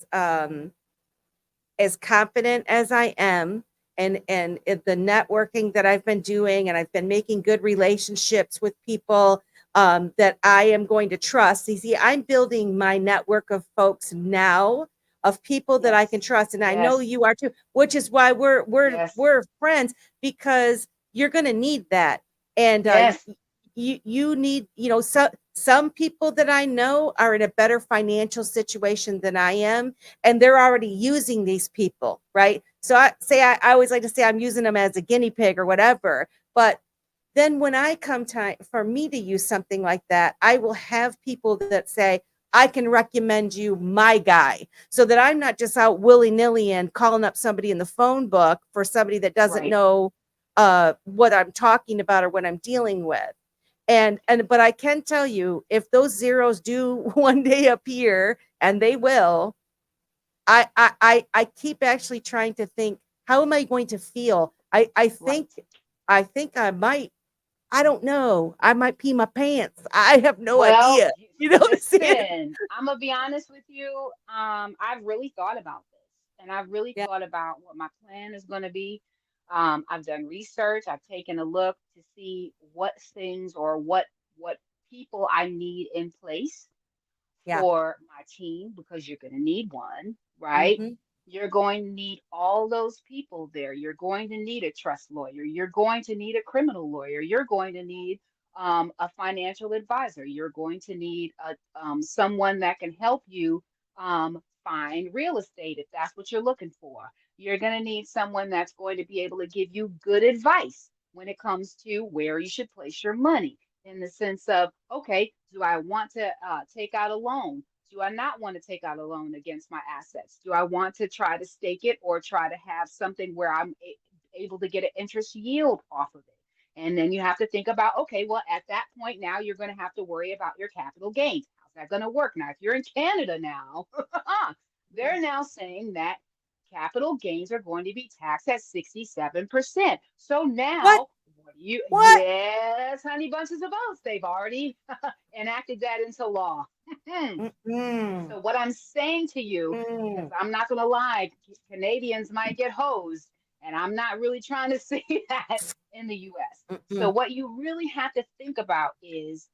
confident as I am and the networking that I've been doing, and I've been making good relationships with people that I am going to trust. You see, I'm building my network of folks now, of people that I can trust, and I know you are too, which is why we're friends, because you're going to need that. And you need, some people that I know are in a better financial situation than I am, and they're already using these people, right? So I always like to say I'm using them as a guinea pig or whatever. But then when I come time for me to use something like that, I will have people that say, I can recommend you my guy, so that I'm not just out willy-nilly and calling up somebody in the phone book for somebody that doesn't know what I'm talking about or what I'm dealing with. But I can tell you, if those zeros do one day appear, and they will, I keep actually trying to think, how am I going to feel? I think I might I don't know. I might pee my pants. I have no Well, idea. You know what I'm saying? listen, I'm gonna be honest with you. I've really thought about this, and I've really Yeah, thought about what my plan is going to be. I've done research. I've taken a look to see what things or what people I need in place yeah. for my team because you're going to need one, right? Mm-hmm. You're going to need all those people there. You're going to need a trust lawyer. You're going to need a criminal lawyer. You're going to need a financial advisor. You're going to need someone that can help you find real estate if that's what you're looking for. You're going to need someone that's going to be able to give you good advice when it comes to where you should place your money in the sense of, okay, do I want to take out a loan? Do I not want to take out a loan against my assets? Do I want to try to stake it or try to have something where I'm able to get an interest yield off of it? And then you have to think about, okay, well, at that point now, you're going to have to worry about your capital gains. How's that going to work? Now, if you're in Canada now, they're now saying that capital gains are going to be taxed at 67%. So What? now, what do you, What? yes, honey bunches of oats, they've already enacted that into law. Mm-mm. So what I'm saying to you, because Mm. I'm not going to lie, Canadians might get hosed, and I'm not really trying to see that in the US. So Mm-mm. what you really have to think about is,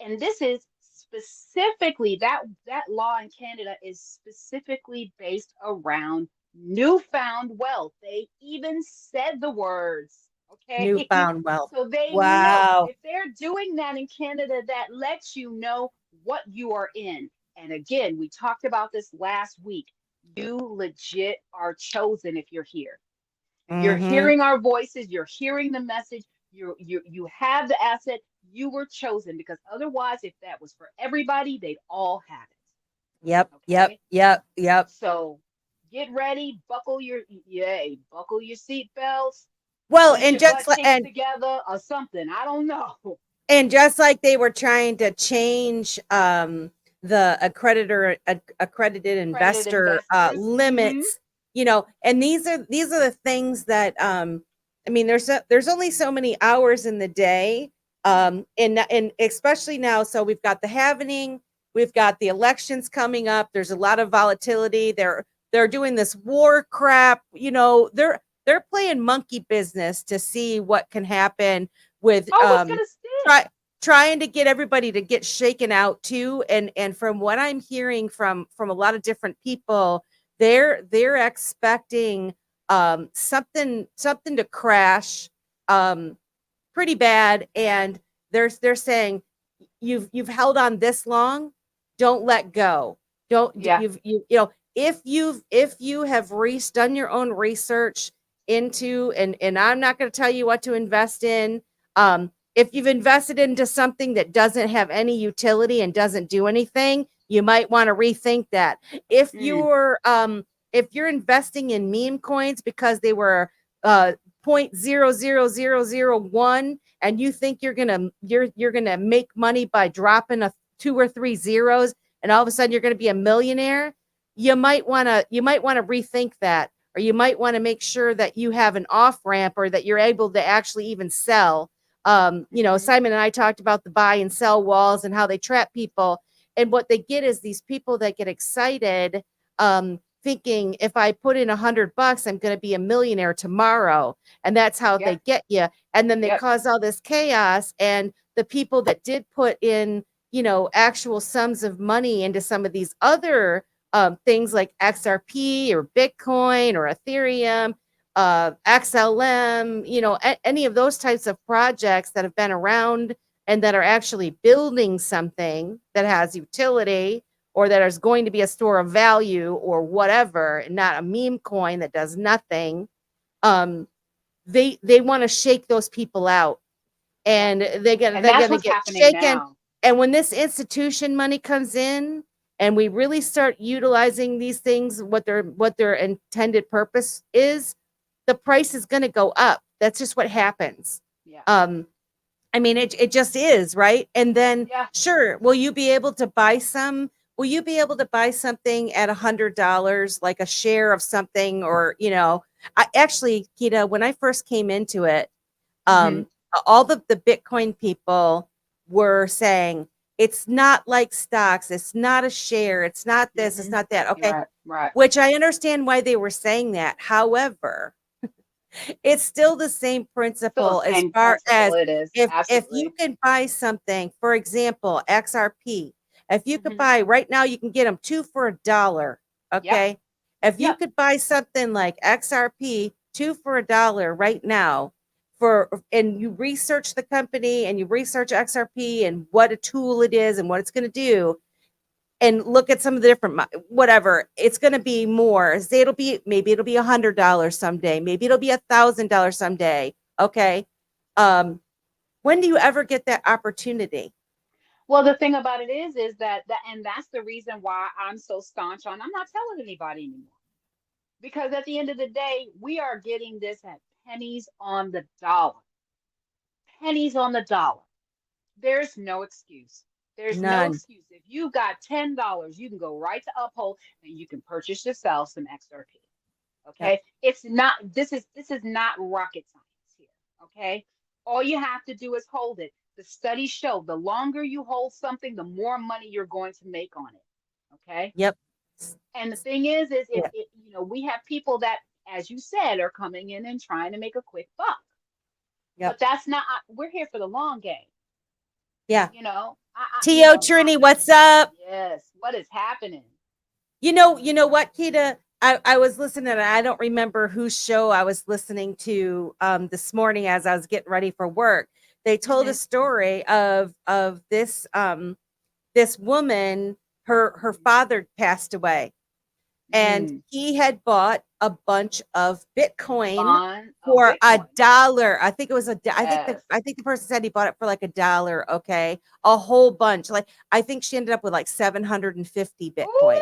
and this is specifically that law in Canada is specifically based around newfound wealth. They even said the words, okay? Newfound wealth. So they know Wow. if they're doing that in Canada, that lets you know what you are in. And again, we talked about this last week. You legit are chosen if you're here. You're Mm-hmm. hearing our voices, you're hearing the message, you have the asset, you were chosen because otherwise, if that was for everybody, they'd all have Yep. it. Yep. Okay. Yep. Yep. So get ready, buckle your seat belts, Well, put your butt cheeks together or something. I don't know. and just like they were trying to change the accredited Accredited investor investors. limits, you know, and these are the things that I mean, there's only so many hours in the day, and especially now. So we've got the halvening, we've got the elections coming up. There's a lot of volatility. They're doing this war crap. You know, they're playing monkey business to see what can happen with Oh, what's gonna stick? trying to get everybody to get shaken out too. And from what I'm hearing from a lot of different people, they're expecting something to crash pretty bad, and they're saying you've held on this long, don't let go. Don't Yeah. you know, if you have done your own research into, and I'm not going to tell you what to invest in. If you've invested into something that doesn't have any utility and doesn't do anything, you might want to rethink that. If Mm. if you're investing in meme coins because they were 0.00001 and you think you're gonna make money by dropping a 2 or 3 zeros and all of a sudden you're gonna be a millionaire, you might wanna rethink that, or you might want to make sure that you have an off ramp or that you're able to actually even sell. You know, Simon and I talked about the buy and sell walls and how they trap people. And what they get is these people that get excited, thinking if I put in $100, I'm going to be a millionaire tomorrow. And that's how Yeah. they get you. And then they Yep. cause all this chaos. And the people that did put in, you know, actual sums of money into some of these other things like XRP or Bitcoin or Ethereum, XLM, you know, any of those types of projects that have been around and that are actually building something that has utility or that is going to be a store of value or whatever, and not a meme coin that does nothing. They want to shake those people out, and they're And that's gonna what's get happening shaken. now. And when this institution money comes in, and we really start utilizing these things, what their intended purpose is, the price is going to go up. That's just what happens. Yeah. I mean, it just is, right? And then, Yeah. sure, will you be able to buy some? Will you be able to buy something at $100, like a share of something, or you know? I actually, Keda, when I first came into it, Mhm. all the Bitcoin people were saying, it's not like stocks, it's not a share, it's not this, it's not that. Okay. Right. Which I understand why they were saying that. However, it's still the same Still the principle as same far as principle. It is. if Absolutely. you can buy something, for example, XRP, if you could Mhm. buy right now, you can get them 2 for $1. Okay. If you Yep. could buy something like XRP 2 for $1 right now, and you research the company and you research XRP and what a tool it is and what it's going to do, and look at some of the different whatever, it's going to be more. Say maybe it'll be $100 someday, maybe it'll be $1,000 someday. Okay. When do you ever get that opportunity? Well, the thing about it is that and that's the reason why I'm so staunch on I'm not telling anybody anymore. Because at the end of the day, we are getting this at pennies on the dollar. Pennies on the dollar. There's no excuse. There's no None. excuse. If you got $10, you can go right to Uphold and you can purchase yourself some XRP. Okay. Yep. It's not, this is not rocket science here. Okay. All you have to do is hold it. The studies show the longer you hold something, the more money you're going to make on it. Okay. Yep. And the thing is if Yeah. we have people that, as you said, are coming in and trying to make a quick buck. Yep. But that's not, we're here for the long game. Yeah. T.O. Trini, what's up? Yes. What is happening? You know what, Keda? I was listening, and I don't remember whose show I was listening to this morning as I was getting ready for work. They told a story of this this woman, her father passed away, and he had bought a bunch of Bitcoin for $1. I think it was I think the person said he bought it for like $1. Okay, a whole bunch. Like I think she ended up with like 750 Bitcoins.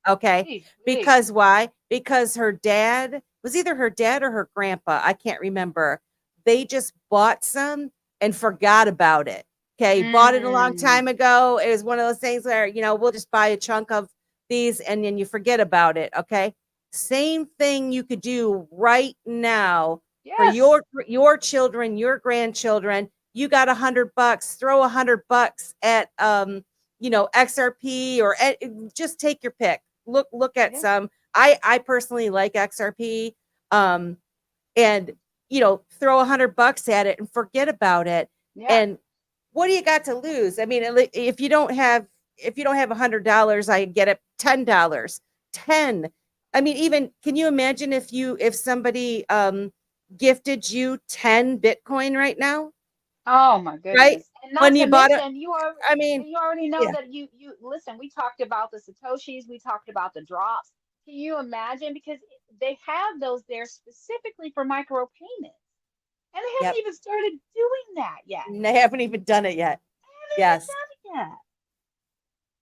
Okay, because why? Because her dad was either her dad or her grandpa. I can't remember. They just bought some and forgot about it. Okay, bought it a long time ago. It was one of those things where we'll just buy a chunk of these and then you forget about it. Okay, same thing you could do right now for your children, your grandchildren. You got $100, throw $100 at XRP or just take your pick. Look at some. I personally like XRP, and throw $100 at it and forget about it. And what do you got to lose? I mean, if you don't have $100, I get it. $10, 10. I mean, even can you imagine if somebody gifted you 10 Bitcoin right now? Oh my goodness. Right? And not When to you bought it, mention, you already know that you listen, we talked about the Satoshis, we talked about the drops. Can you imagine? Because they have those there specifically for micropayments. And they haven't even started doing that yet. They haven't even done it yet. Yes. Done it yet.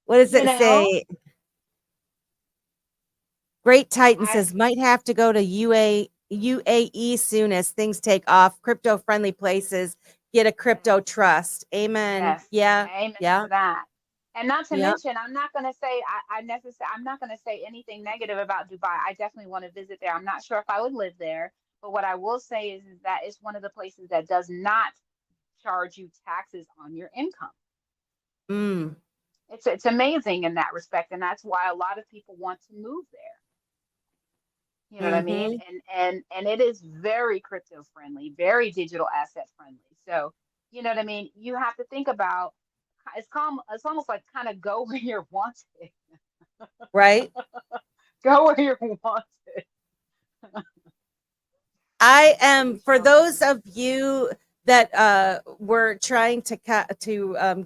What does it say? Great Titan says might have to go to UAE soon as things take off. Crypto friendly places get a crypto trust. Amen. Yes. Yeah. Amen Yeah. to that. And not to mention, I'm not going to say I'm not going to say anything negative about Dubai. I definitely want to visit there. I'm not sure if I would live there, but what I will say is that it's one of the places that does not charge you taxes on your income. It's amazing in that respect, and that's why a lot of people want to move there. You know what I mean? And it is very crypto friendly, very digital asset friendly. So, you know what I mean? You have to think about it's almost like kind of go where you're wanted. Right? Go where you're wanted. I am, for those of you that were trying to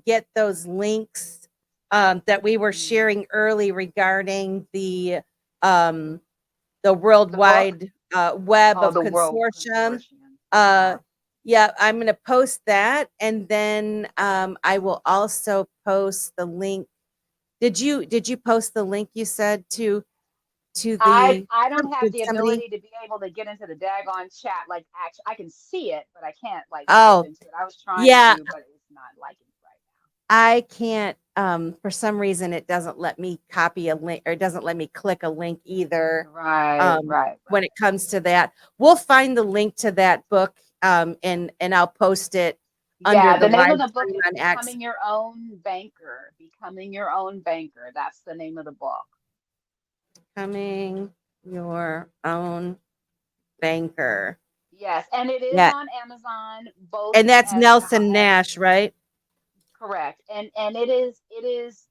get those links that we were sharing early regarding the worldwide web of consortium. Yeah, I'm going to post that, and then I will also post the link. Did you post the link you said to the? I don't have the ability to be able to get into the daggone chat. Like, actually, I can see it, but I can't type into it. I was trying to, but it's not liking it right now. I can't. For some reason, it doesn't let me copy a link, or it doesn't let me click a link either. Right. When it comes to that, we'll find the link to that book and I'll post it under Yeah, the the name live of the book stream is on X. Becoming Your Own Banker. Becoming Your Own Banker. That's the name of the book. Becoming Your Own Banker. Yes, and it is Yeah, on Amazon, both and that's as Nelson Nash, right? correct, and it is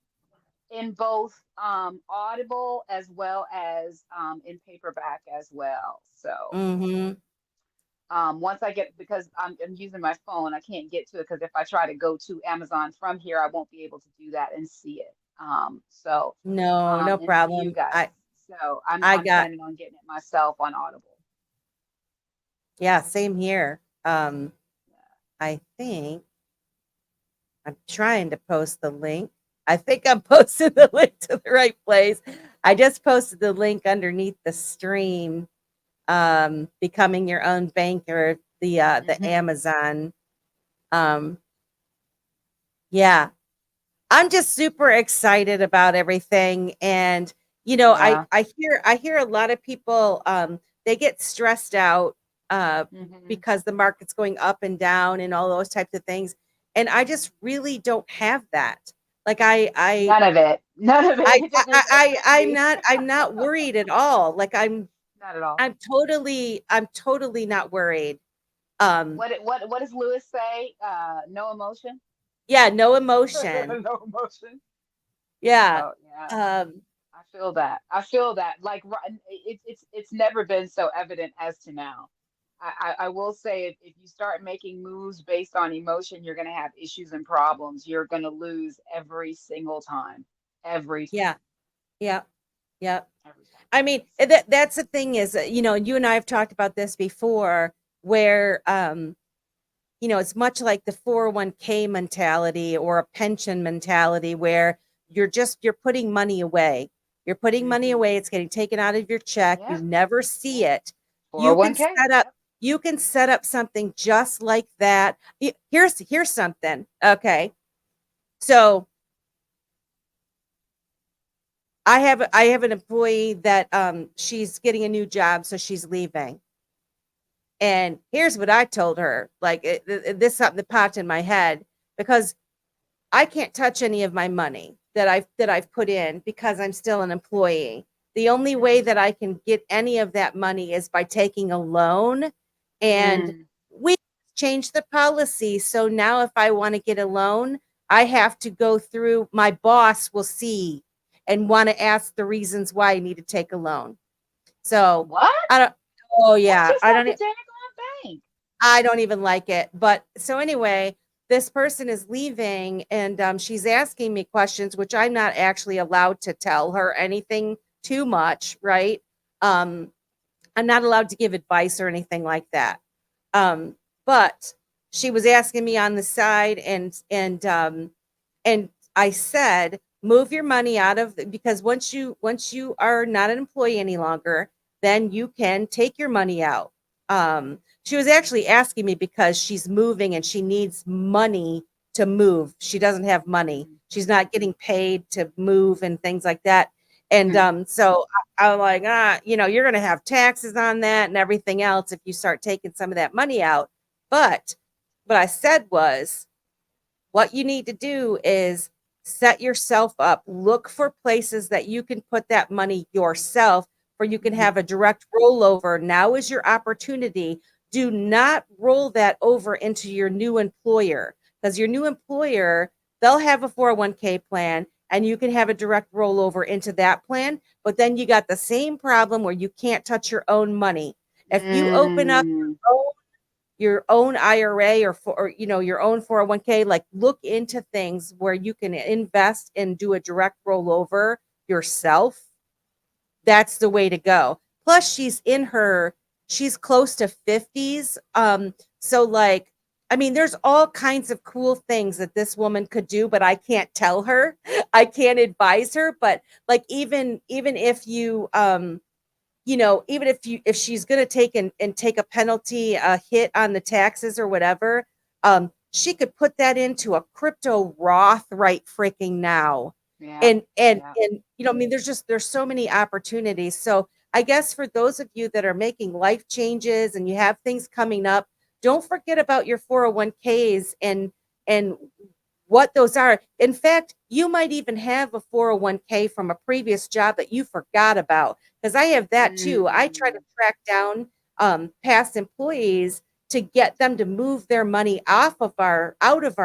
in both Audible as well as in paperback as well. So Mm-hmm. once I get, because I'm using my phone, I can't get to it because if I try to go to Amazon from here, I won't be able to do that and see it. No And see you problem. guys. So I I'm got, planning on getting it myself on Audible. yeah, same here. Yeah. I think I'm trying to post the link. I think I'm posting the link to the right place. I just posted the link underneath the stream. Becoming Your Own Banker, the Mhm. Amazon. Um, yeah, I'm just super excited about everything. And Yeah. I hear a lot of people they get stressed out Mhm. because the market's going up and down and all those types of things. And I just really don't have that. Like None of it. None of it. It doesn't affect me. I'm not worried at all. Like Not at all. I'm totally not worried. Um What does Lewis say? No emotion. yeah, no emotion. No emotion. Yeah. So yeah, Um I feel that. I feel that. Like it's never been so evident as to now. I will say if you start making moves based on emotion, you're going to have issues and problems. You're going to lose every single time. Every time. yeah. Yeah. Yeah. Every time. I mean, So that's the thing is, you and I have talked about this before where it's much like the 401k mentality or a pension mentality where you're putting money away. You're putting money mhm. away, it's getting taken out of your check, you Yeah. never see Yeah. it. You can 401k. set up Yep. you can set up something just like that. Here's something. Okay. So I have an employee that she's getting a new job, so she's leaving. And here's what I told her. Like this something that popped in my head because I can't touch any of my money that I've put in because I'm still an employee. The only way Mhm. that I can get any of that money is by taking a loan. And Mm. we changed the policy. So now if I want to get a loan, I have to go through my boss will see and want to ask the reasons why I need to take a loan. So What? I don't oh That's yeah. just like a daggone bank. I don't even like it. But so anyway, this person is leaving and she's asking me questions, which I'm not actually allowed to tell her anything too much, right? Um, I'm not allowed to give advice or anything like that. But she was asking me on the side and I said, move your money out of because once you are not an employee any longer, then you can take your money out. She was actually asking me because she's moving and she needs money to move. She doesn't have money. She's not getting paid to move and things like that. And Mhm. so I'm like, you're going to have taxes on that and everything else if you start taking some of that money out. But what I said was, what you need to do is set yourself up, look for places that you can put that money yourself, where you can Mhm. have a direct rollover. Now is your opportunity. Do not roll that over into your new employer because your new employer, they'll have a 401k plan and you can have a direct rollover into that plan. But then you got the same problem where you can't touch your own money. If you open up Mm. your own IRA or your own 401k, like look into things where you can invest and do a direct rollover yourself. That's the way to go. Plus she's close to 50s. So like, I mean, there's all kinds of cool things that this woman could do, but I can't tell her. I can't advise her, but like even if you even if she's going to take a penalty, a hit on the taxes or whatever, she could put that into a crypto Roth right freaking now. Yeah. And Yeah. I mean, there's so many opportunities. So I guess for those of you that are making life changes and you have things coming up, don't forget about your 401ks and what those are. In fact, you might even have a 401k from a previous job that you forgot about, because I have that too. I try to track down past employees to get them to move their money out of our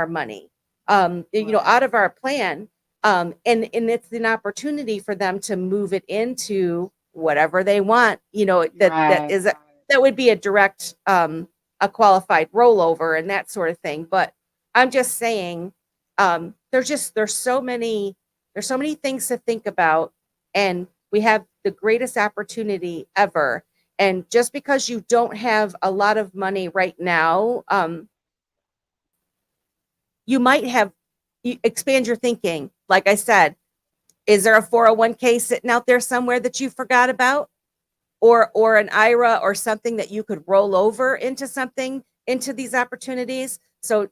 money, out of our plan. And it's an opportunity for them to move it into whatever they want, that would be a direct, a qualified rollover and that sort of thing. But I'm just saying, there's so many things to think about, and we have the greatest opportunity ever. And just because you don't have a lot of money right now, you might expand your thinking. Like I said, is there a 401k sitting out there somewhere that you forgot about? Or an IRA or something that you could roll over into these opportunities? So,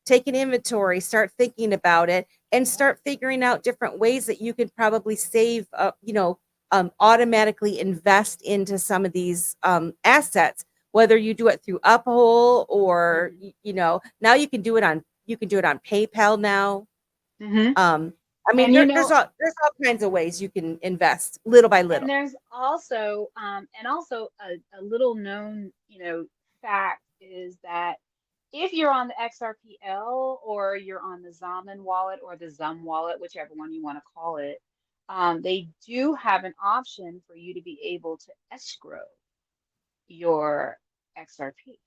take an inventory, start thinking about it, and start figuring out different ways that you could probably save, automatically invest into some of these assets, whether you do it through Uphold or, now you can do it on PayPal now. I mean, there's all kinds of ways you can invest little by little. And there's also, a little known, fact is that if you're on the XRPL or you're on the Zaman wallet or the Zum wallet, whichever one you want to call it, they do have an option for you to be able to escrow your XRP.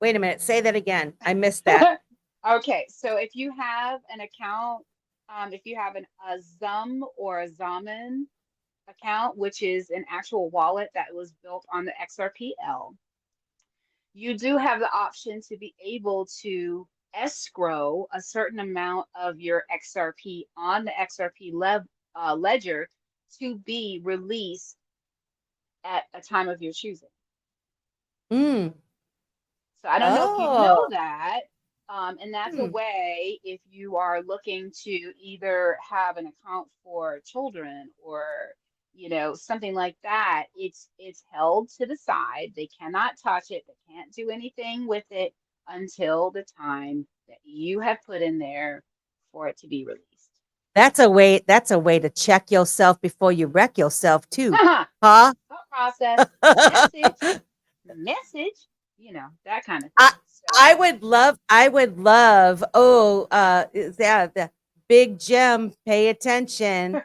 Wait a minute, say that again. I missed that. Okay, so if you have an account, if you have a Zum or a Zaman account, which is an actual wallet that was built on the XRPL, you do have the option to be able to escrow a certain amount of your XRP on the XRP ledger to be released at a time of your choosing. Mm. So I don't know if you know that. And that's a way, if you are looking to either have an account for children or, something like that, it's held to the side. They cannot touch it. They can't do anything with it until the time that you have put in there for it to be released. That's a way to check yourself before you wreck yourself too. Huh? Thought process, message, that kind of thing. I would love, the Big Jim, pay attention.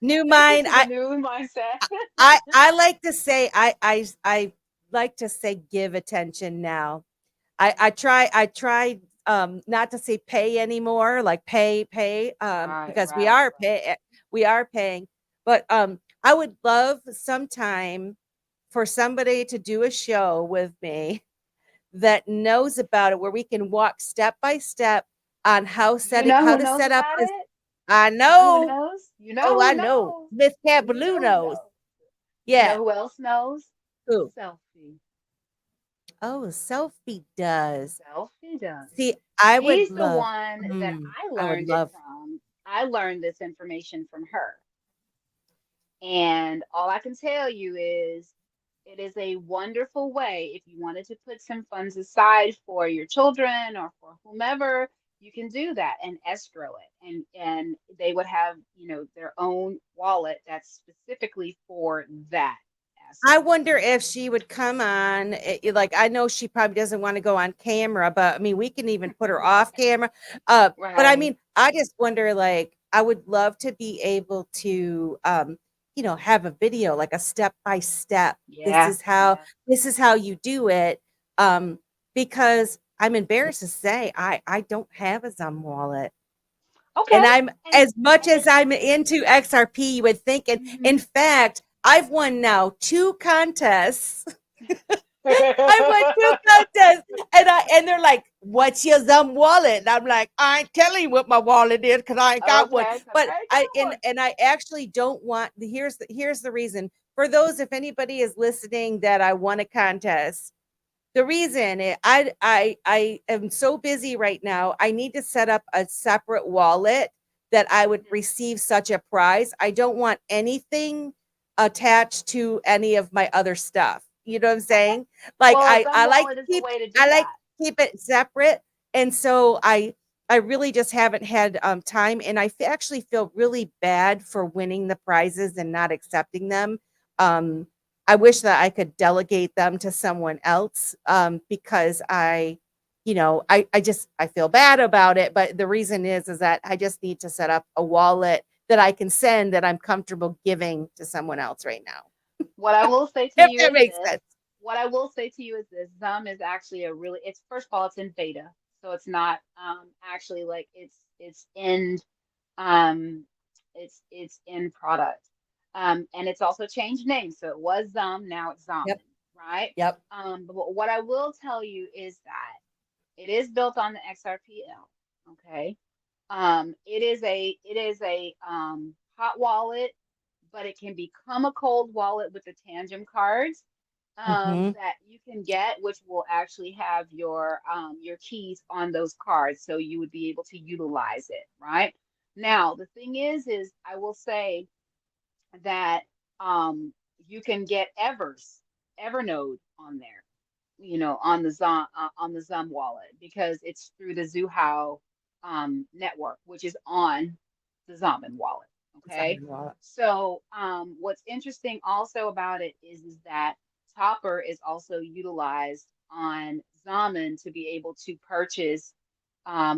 New mindset. I like to say, I like to say, give attention now. I try not to say pay anymore, like pay, because we are paying. But I would love sometime for somebody to do a show with me that knows about it, where we can walk step by step on how to set up this. I know. I know. Miss Cat Blue knows. Yeah. You know who else knows? Who? Selfie. Oh, Selfie does. Selfie does. See, She's the one that I learned it from. I learned this information from her. And all I can tell you is it is a wonderful way if you wanted to put some funds aside for your children or for whomever, you can do that and escrow it. And they would have, their own wallet that's specifically for that. I wonder if she would come on, like, I know she probably doesn't want to go on camera, but I mean, we can even put her off camera. But I mean, I just wonder, like, I would love to be able to, have a video, like a step by step. This is how you do it. Because I'm embarrassed to say I don't have a Zum wallet. Okay. And as much as I'm into XRP, you would think, and in fact, I've won now 2 contests. I won 2 contests, and they're like, "What's your Zum wallet?" And I'm like, "I ain't telling you what my wallet is because I ain't got one." But I actually don't want. Here's the reason for those. If anybody is listening, that I won a contest. The reason I am so busy right now, I need to set up a separate wallet that I would receive such a prize. I don't want anything attached to any of my other stuff. You know what I'm saying? Like Well, I, Zum I like to Wallet is the keep, way to do I like that. to keep it separate. And so I really just haven't had time, and actually feel really bad for winning the prizes and not accepting them. I wish that I could delegate them to someone else, because I feel bad about it. But the reason is that I just need to set up a wallet that I can send that I'm comfortable giving to someone else right now. What I will say to If you that is makes this. sense. What I will say to you is this. Zum is actually a really, it's first of all, it's in beta. So it's not actually like it's in um it's in product. And it's also changed names. So it was Zum, now it's Zomin, Yep. right? Yep. But what I will tell you is that it is built on the XRPL. Okay. It is a hot wallet, but it can become a cold wallet with the Tangent cards Hmm. that you can get, which will actually have your keys on those cards, so you would be able to utilize it. Right now, the thing is I will say that you can get Evernode on there, on the Zum wallet, because it's through the Zuhao network, which is on the Zamen wallet. Okay. So what's interesting also about it is that Topper is also utilized on Zamen to be able to purchase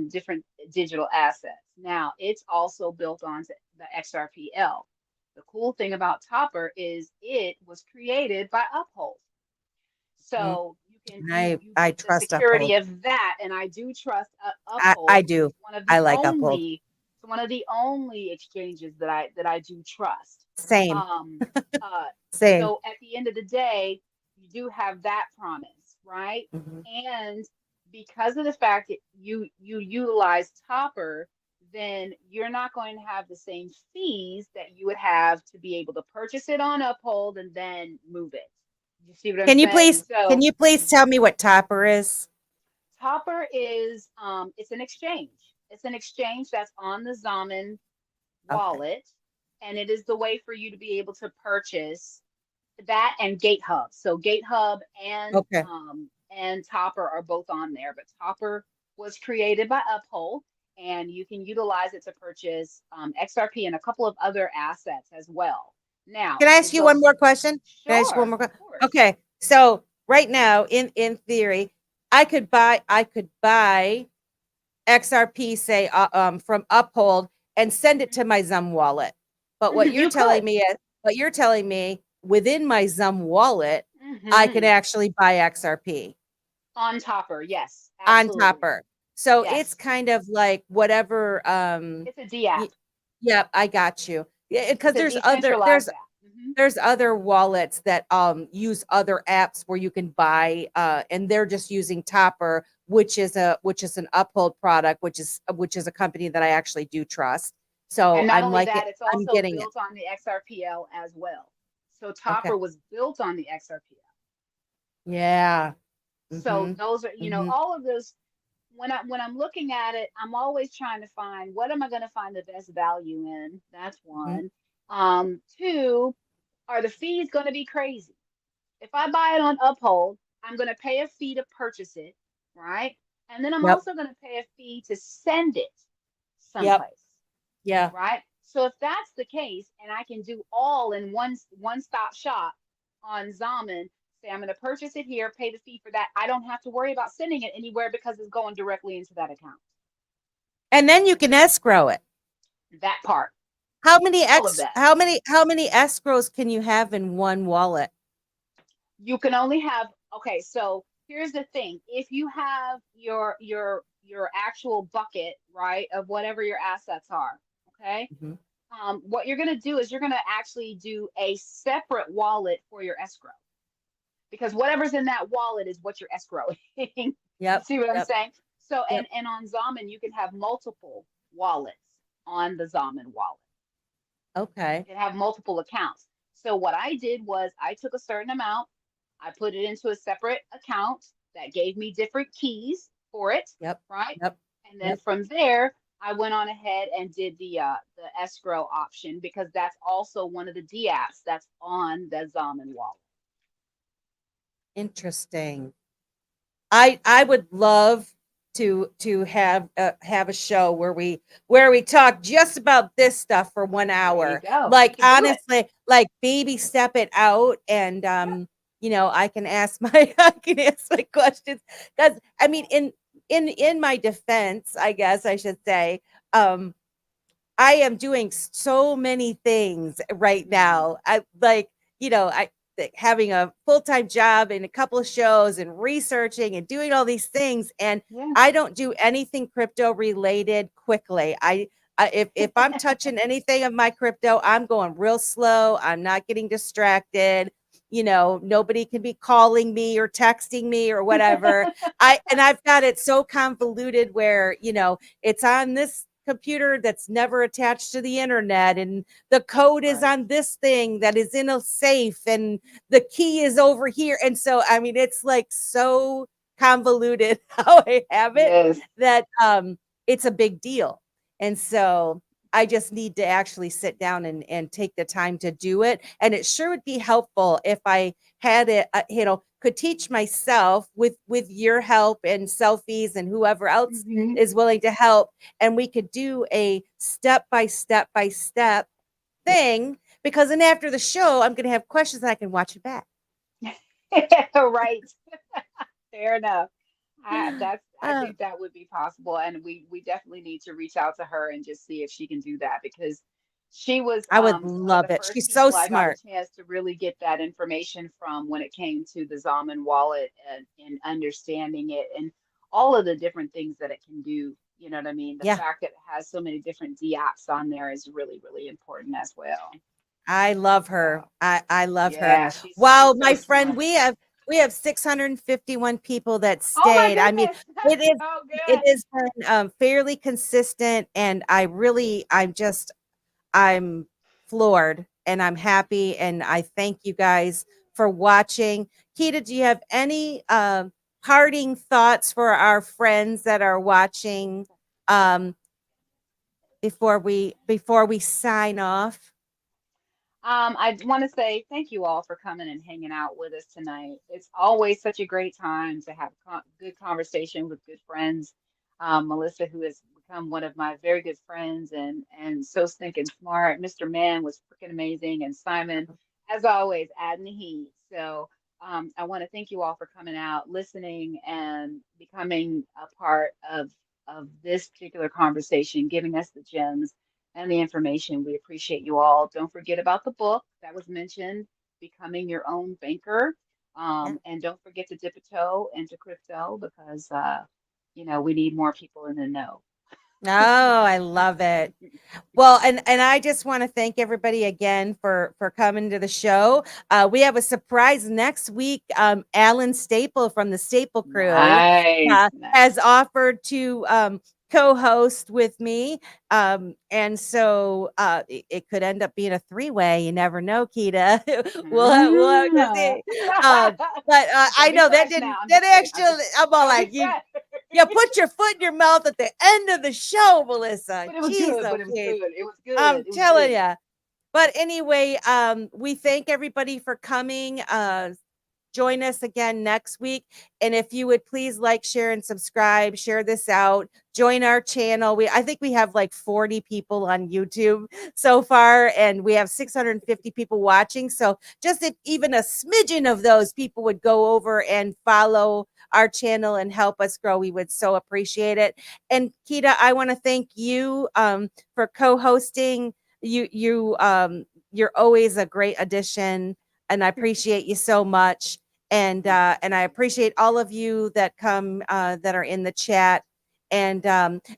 different digital assets. Now it's also built onto the XRPL. The cool thing about Topper is it was created by Uphold. Mm. So you can And you I get the trust Uphold. security of that, and I do trust I Uphold. do. One of I the like Uphold. only one of the only exchanges that I do trust. Same. Um, uh, Same. so at the end of the day, you do have that promise, right? Hmm. And because of the fact that you utilize Topper, then you're not going to have the same fees that you would have to be able to purchase it on Uphold and then move it. You see what I'm Can you saying? please can So you please tell me what Topper is? Topper is it's an exchange. It's an exchange that's on the Zamen Okay. wallet, and it is the way for you to be able to purchase that and GateHub. So GateHub Okay. and Topper are both on there, but Topper was created by Uphold, and you can utilize it to purchase XRP and a couple of other assets as well. Now, Can I to ask you one go, more question? Can I ask you one sure, more of question? course. Okay. So right now, in theory, I could buy XRP, say, from Uphold, and send it to my Zum wallet. But You could. what you're telling me, within my Zum wallet, I can Hmm. actually buy XRP On Topper, yes, on absolutely. Topper. So it's Yes. kind of like whatever. It's a D app. Y- yeah, I got you. Yeah, It's because a there's other decentralized app. there's other wallets that use other apps where you can buy, and they're just using Topper, which is an Uphold product, which is a company that I actually do trust. So And not I'm only like it, that, it's I'm also getting it. built on the XRPL as well. So Okay. Topper was built on the XRPL. Yeah. So Mm-hmm. those are, Mm-hmm. all of those. When I'm looking at it, I'm always trying to find what am I going to find the best value in. That's Mm-hmm. one. Two, are the fees going to be crazy? If I buy it on Uphold, I'm going to pay a fee to purchase it, right? And then I'm Yep. also going to pay a fee to send it Yep. someplace, Yeah. right? So if that's the case, and I can do all in one stop shop on Zamen, say I'm going to purchase it here, pay the fee for that. I don't have to worry about sending it anywhere because it's going directly into that account. And then you can escrow it. That part, How many all of X that. how many escrows can you have in one wallet? You can only have, okay, so here's the thing. If you have your actual bucket, right, of whatever your assets are, okay? Mm-hmm. What you're going to do is you're going to actually do a separate wallet for your escrow, because whatever's in that wallet is what you're escrowing. You Yep. see what I'm Yep. saying? So, Yep. and on Zamen, you can have multiple wallets on the Zamen wallet. Okay. You can have multiple accounts. So what I did was I took a certain amount, I put it into a separate account that gave me different keys for it, Yep. right? Yep. And then Yep. from there, I went on ahead and did the escrow option, because that's also one of the D apps that's on the Zamen wallet. Interesting. I would love to have a show where we talk just about this stuff for 1 There you hour. go. Like We can do it. honestly, like baby step it out, and you know, I can ask my questions, because I mean, in my defense, I guess I should say, I am doing so many things right now. I like, you know, having a full-time job and a couple of shows and researching and doing all these things, and Yeah. I don't do anything crypto related quickly. If I'm touching anything of my crypto, I'm going real slow. I'm not getting distracted. You know, nobody can be calling me or texting me or whatever. I've got it so convoluted where, you know, it's on this computer that's never attached to the internet, and the code is Right. on this thing that is in a safe, and the key is over here. And so I mean, it's like so convoluted how I have it, Yes. that it's a big deal. And so I just need to actually sit down and take the time to do it. And it sure would be helpful if I had it, you know, could teach myself with your help and selfies and whoever else Mhm. is willing to help, and we could do a step by step thing, because then after the show I'm going to have questions and I can watch it back. Right. Fair enough. I Uh, think that would be possible, and we definitely need to reach out to her and just see if she can do that, because she was I would one of love the it. first She's so people I got a smart. chance to really get that information from when it came to the Zaman wallet, and understanding it and all of the different things that it can do. You know what I mean? The Yeah, fact that it has so many different apps on there is really, really important as well. I love her. So I love her. yeah, Wow, she's so my friend, smart. we have 651 people that Oh my stayed. I mean, goodness. it is Oh it good. has been fairly consistent, and I'm floored, and I'm happy, and I thank you guys for watching. Keda, do you have any parting thoughts for our friends that are watching um, before we sign off? I want to say thank you all for coming and hanging out with us tonight. It's always such a great time to have good conversation with good friends. Melissa, who has become one of my very good friends, and so stinking smart. Mr. Man was freaking amazing, and Simon, as always, adding the heat. So I want to thank you all for coming out, listening, and becoming a part of this particular conversation, giving us the gems and the information. We appreciate you all. Don't forget about the book that was mentioned, Becoming Your Own Banker. Yeah. And don't forget to dip a toe into crypto, because, we need more people in the know. Oh, I love it. Well, and I just want to thank everybody again for coming to the show. We have a surprise next week. Alan Staple from the Staple Crew Nice, has nice. offered to co-host with me, and so it could end up being a three-way. You never know, Keita. We'll have to Ah. see. But Don't I be know fresh now. I'm that just kidding. actually, I'm all Don't be like, fresh. you put your foot in your mouth at the end of the show, Melissa. But it was Jeez, good. oh, But it was please. good. It was good. I'm It was telling good. you. But anyway, we thank everybody for coming. Join us again next week. And if you would please like, share, and subscribe, share this out, join our channel. I think we have like 40 people on YouTube so far, and we have 650 people watching. So just if even a smidgen of those people would go over and follow our channel and help us grow, we would so appreciate it. And Keita, I want to thank you for co-hosting. You're always a great addition, and I appreciate you so much. And I appreciate all of you that come that are in the chat. And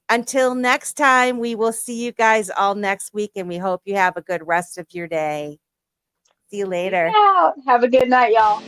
until next time, we will see you guys all next week, and we hope you have a good rest of your day. See you Peace later. out. Have a good night, y'all.